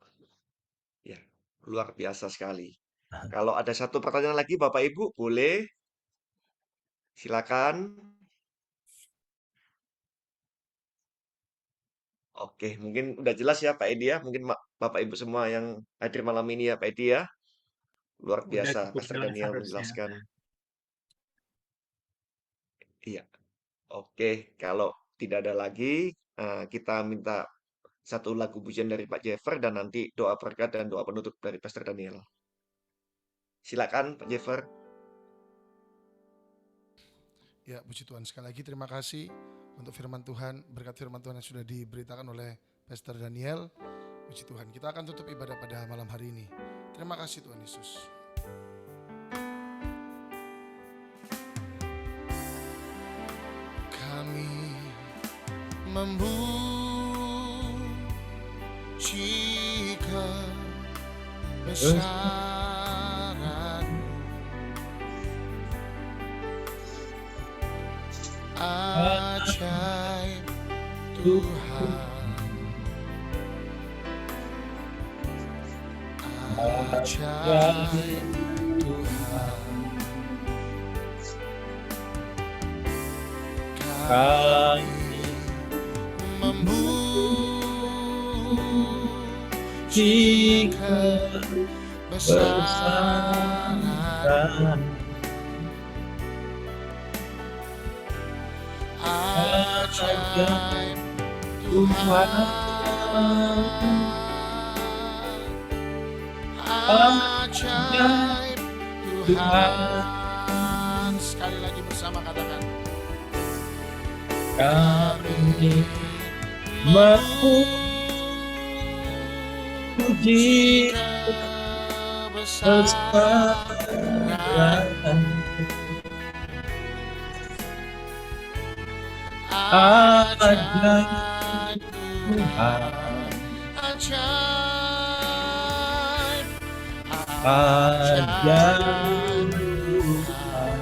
Ya, luar biasa sekali. Kalau ada satu pertanyaan lagi Bapak Ibu, boleh? Silakan. Oke, mungkin udah jelas ya Pak Edi ya. Mungkin Bapak Ibu semua yang hadir malam ini ya Pak Edi ya. Luar Udah biasa cukup Pastor jelas Daniel harusnya. menjelaskan. Iya. Oke, kalau tidak ada lagi, kita minta satu lagu pujian dari Pak Jeffer dan nanti doa berkat dan doa penutup dari Pastor Daniel. Silakan Pak Jeffer. Ya, puji Tuhan. Sekali lagi terima kasih untuk firman Tuhan, berkat firman Tuhan yang sudah diberitakan oleh Pastor Daniel. Puji Tuhan. Kita akan tutup ibadah pada malam hari ini. Terima kasih Tuhan Yesus. Kami jika besaranmu ajaib Tuhan, ajaib Tuhan, kami memuji kebesaran ajaib Tuhan, ajaib Tuhan. Sekali lagi bersama katakan, kami memuji kebesaran ajaib Tuhan, ajaib Tuhan.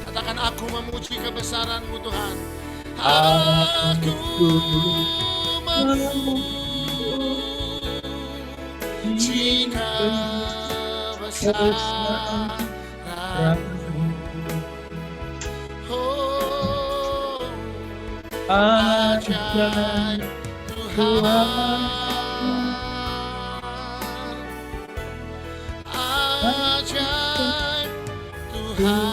Katakan, aku memuji kebesaran-Mu Tuhan. Aku memuji kebesaran. Oh, ajaib Tuhan, ajaib Tuhan,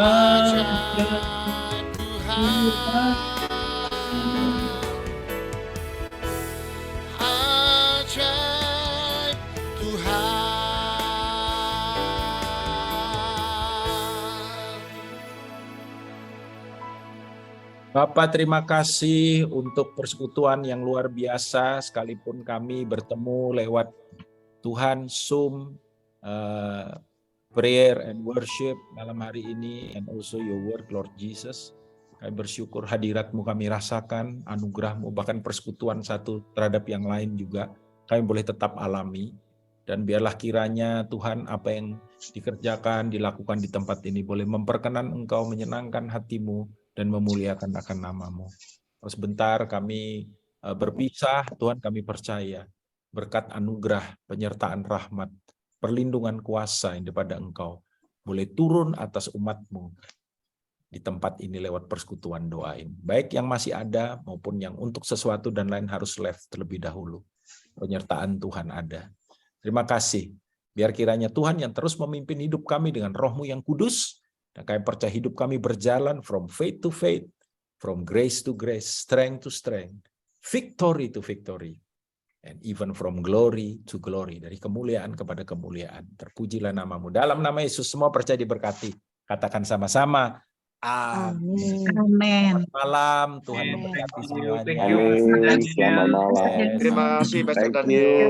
ajaib Tuhan, ajaib Tuhan. Bapak, terima kasih untuk persekutuan yang luar biasa, sekalipun kami bertemu lewat Tuhan Zoom, prayer and worship malam hari ini, and also your word, Lord Jesus. Kami bersyukur hadirat-Mu kami rasakan, anugerah-Mu, bahkan persekutuan satu terhadap yang lain juga kami boleh tetap alami. Dan biarlah kiranya Tuhan, apa yang dikerjakan, dilakukan di tempat ini boleh memperkenan Engkau, menyenangkan hati-Mu, dan memuliakan akan nama-Mu. Sebentar kami berpisah, Tuhan, kami percaya berkat anugerah, penyertaan rahmat, perlindungan kuasa yang daripada Engkau boleh turun atas umat-Mu di tempat ini lewat persekutuan doain. Baik yang masih ada maupun yang untuk sesuatu dan lain harus left terlebih dahulu. Penyertaan Tuhan ada. Terima kasih. Biar kiranya Tuhan yang terus memimpin hidup kami dengan Roh-Mu yang kudus, dan kami percaya hidup kami berjalan from faith to faith, from grace to grace, strength to strength, victory to victory, and even from glory to glory, dari kemuliaan kepada kemuliaan. Terpujilah nama-Mu. Dalam nama Yesus semua percaya diberkati. Katakan sama-sama, amin. Amin. Selamat malam, Tuhan memberkati semuanya. Thank you. Amin. Selamat malam. Terima kasih Pastor Daniel.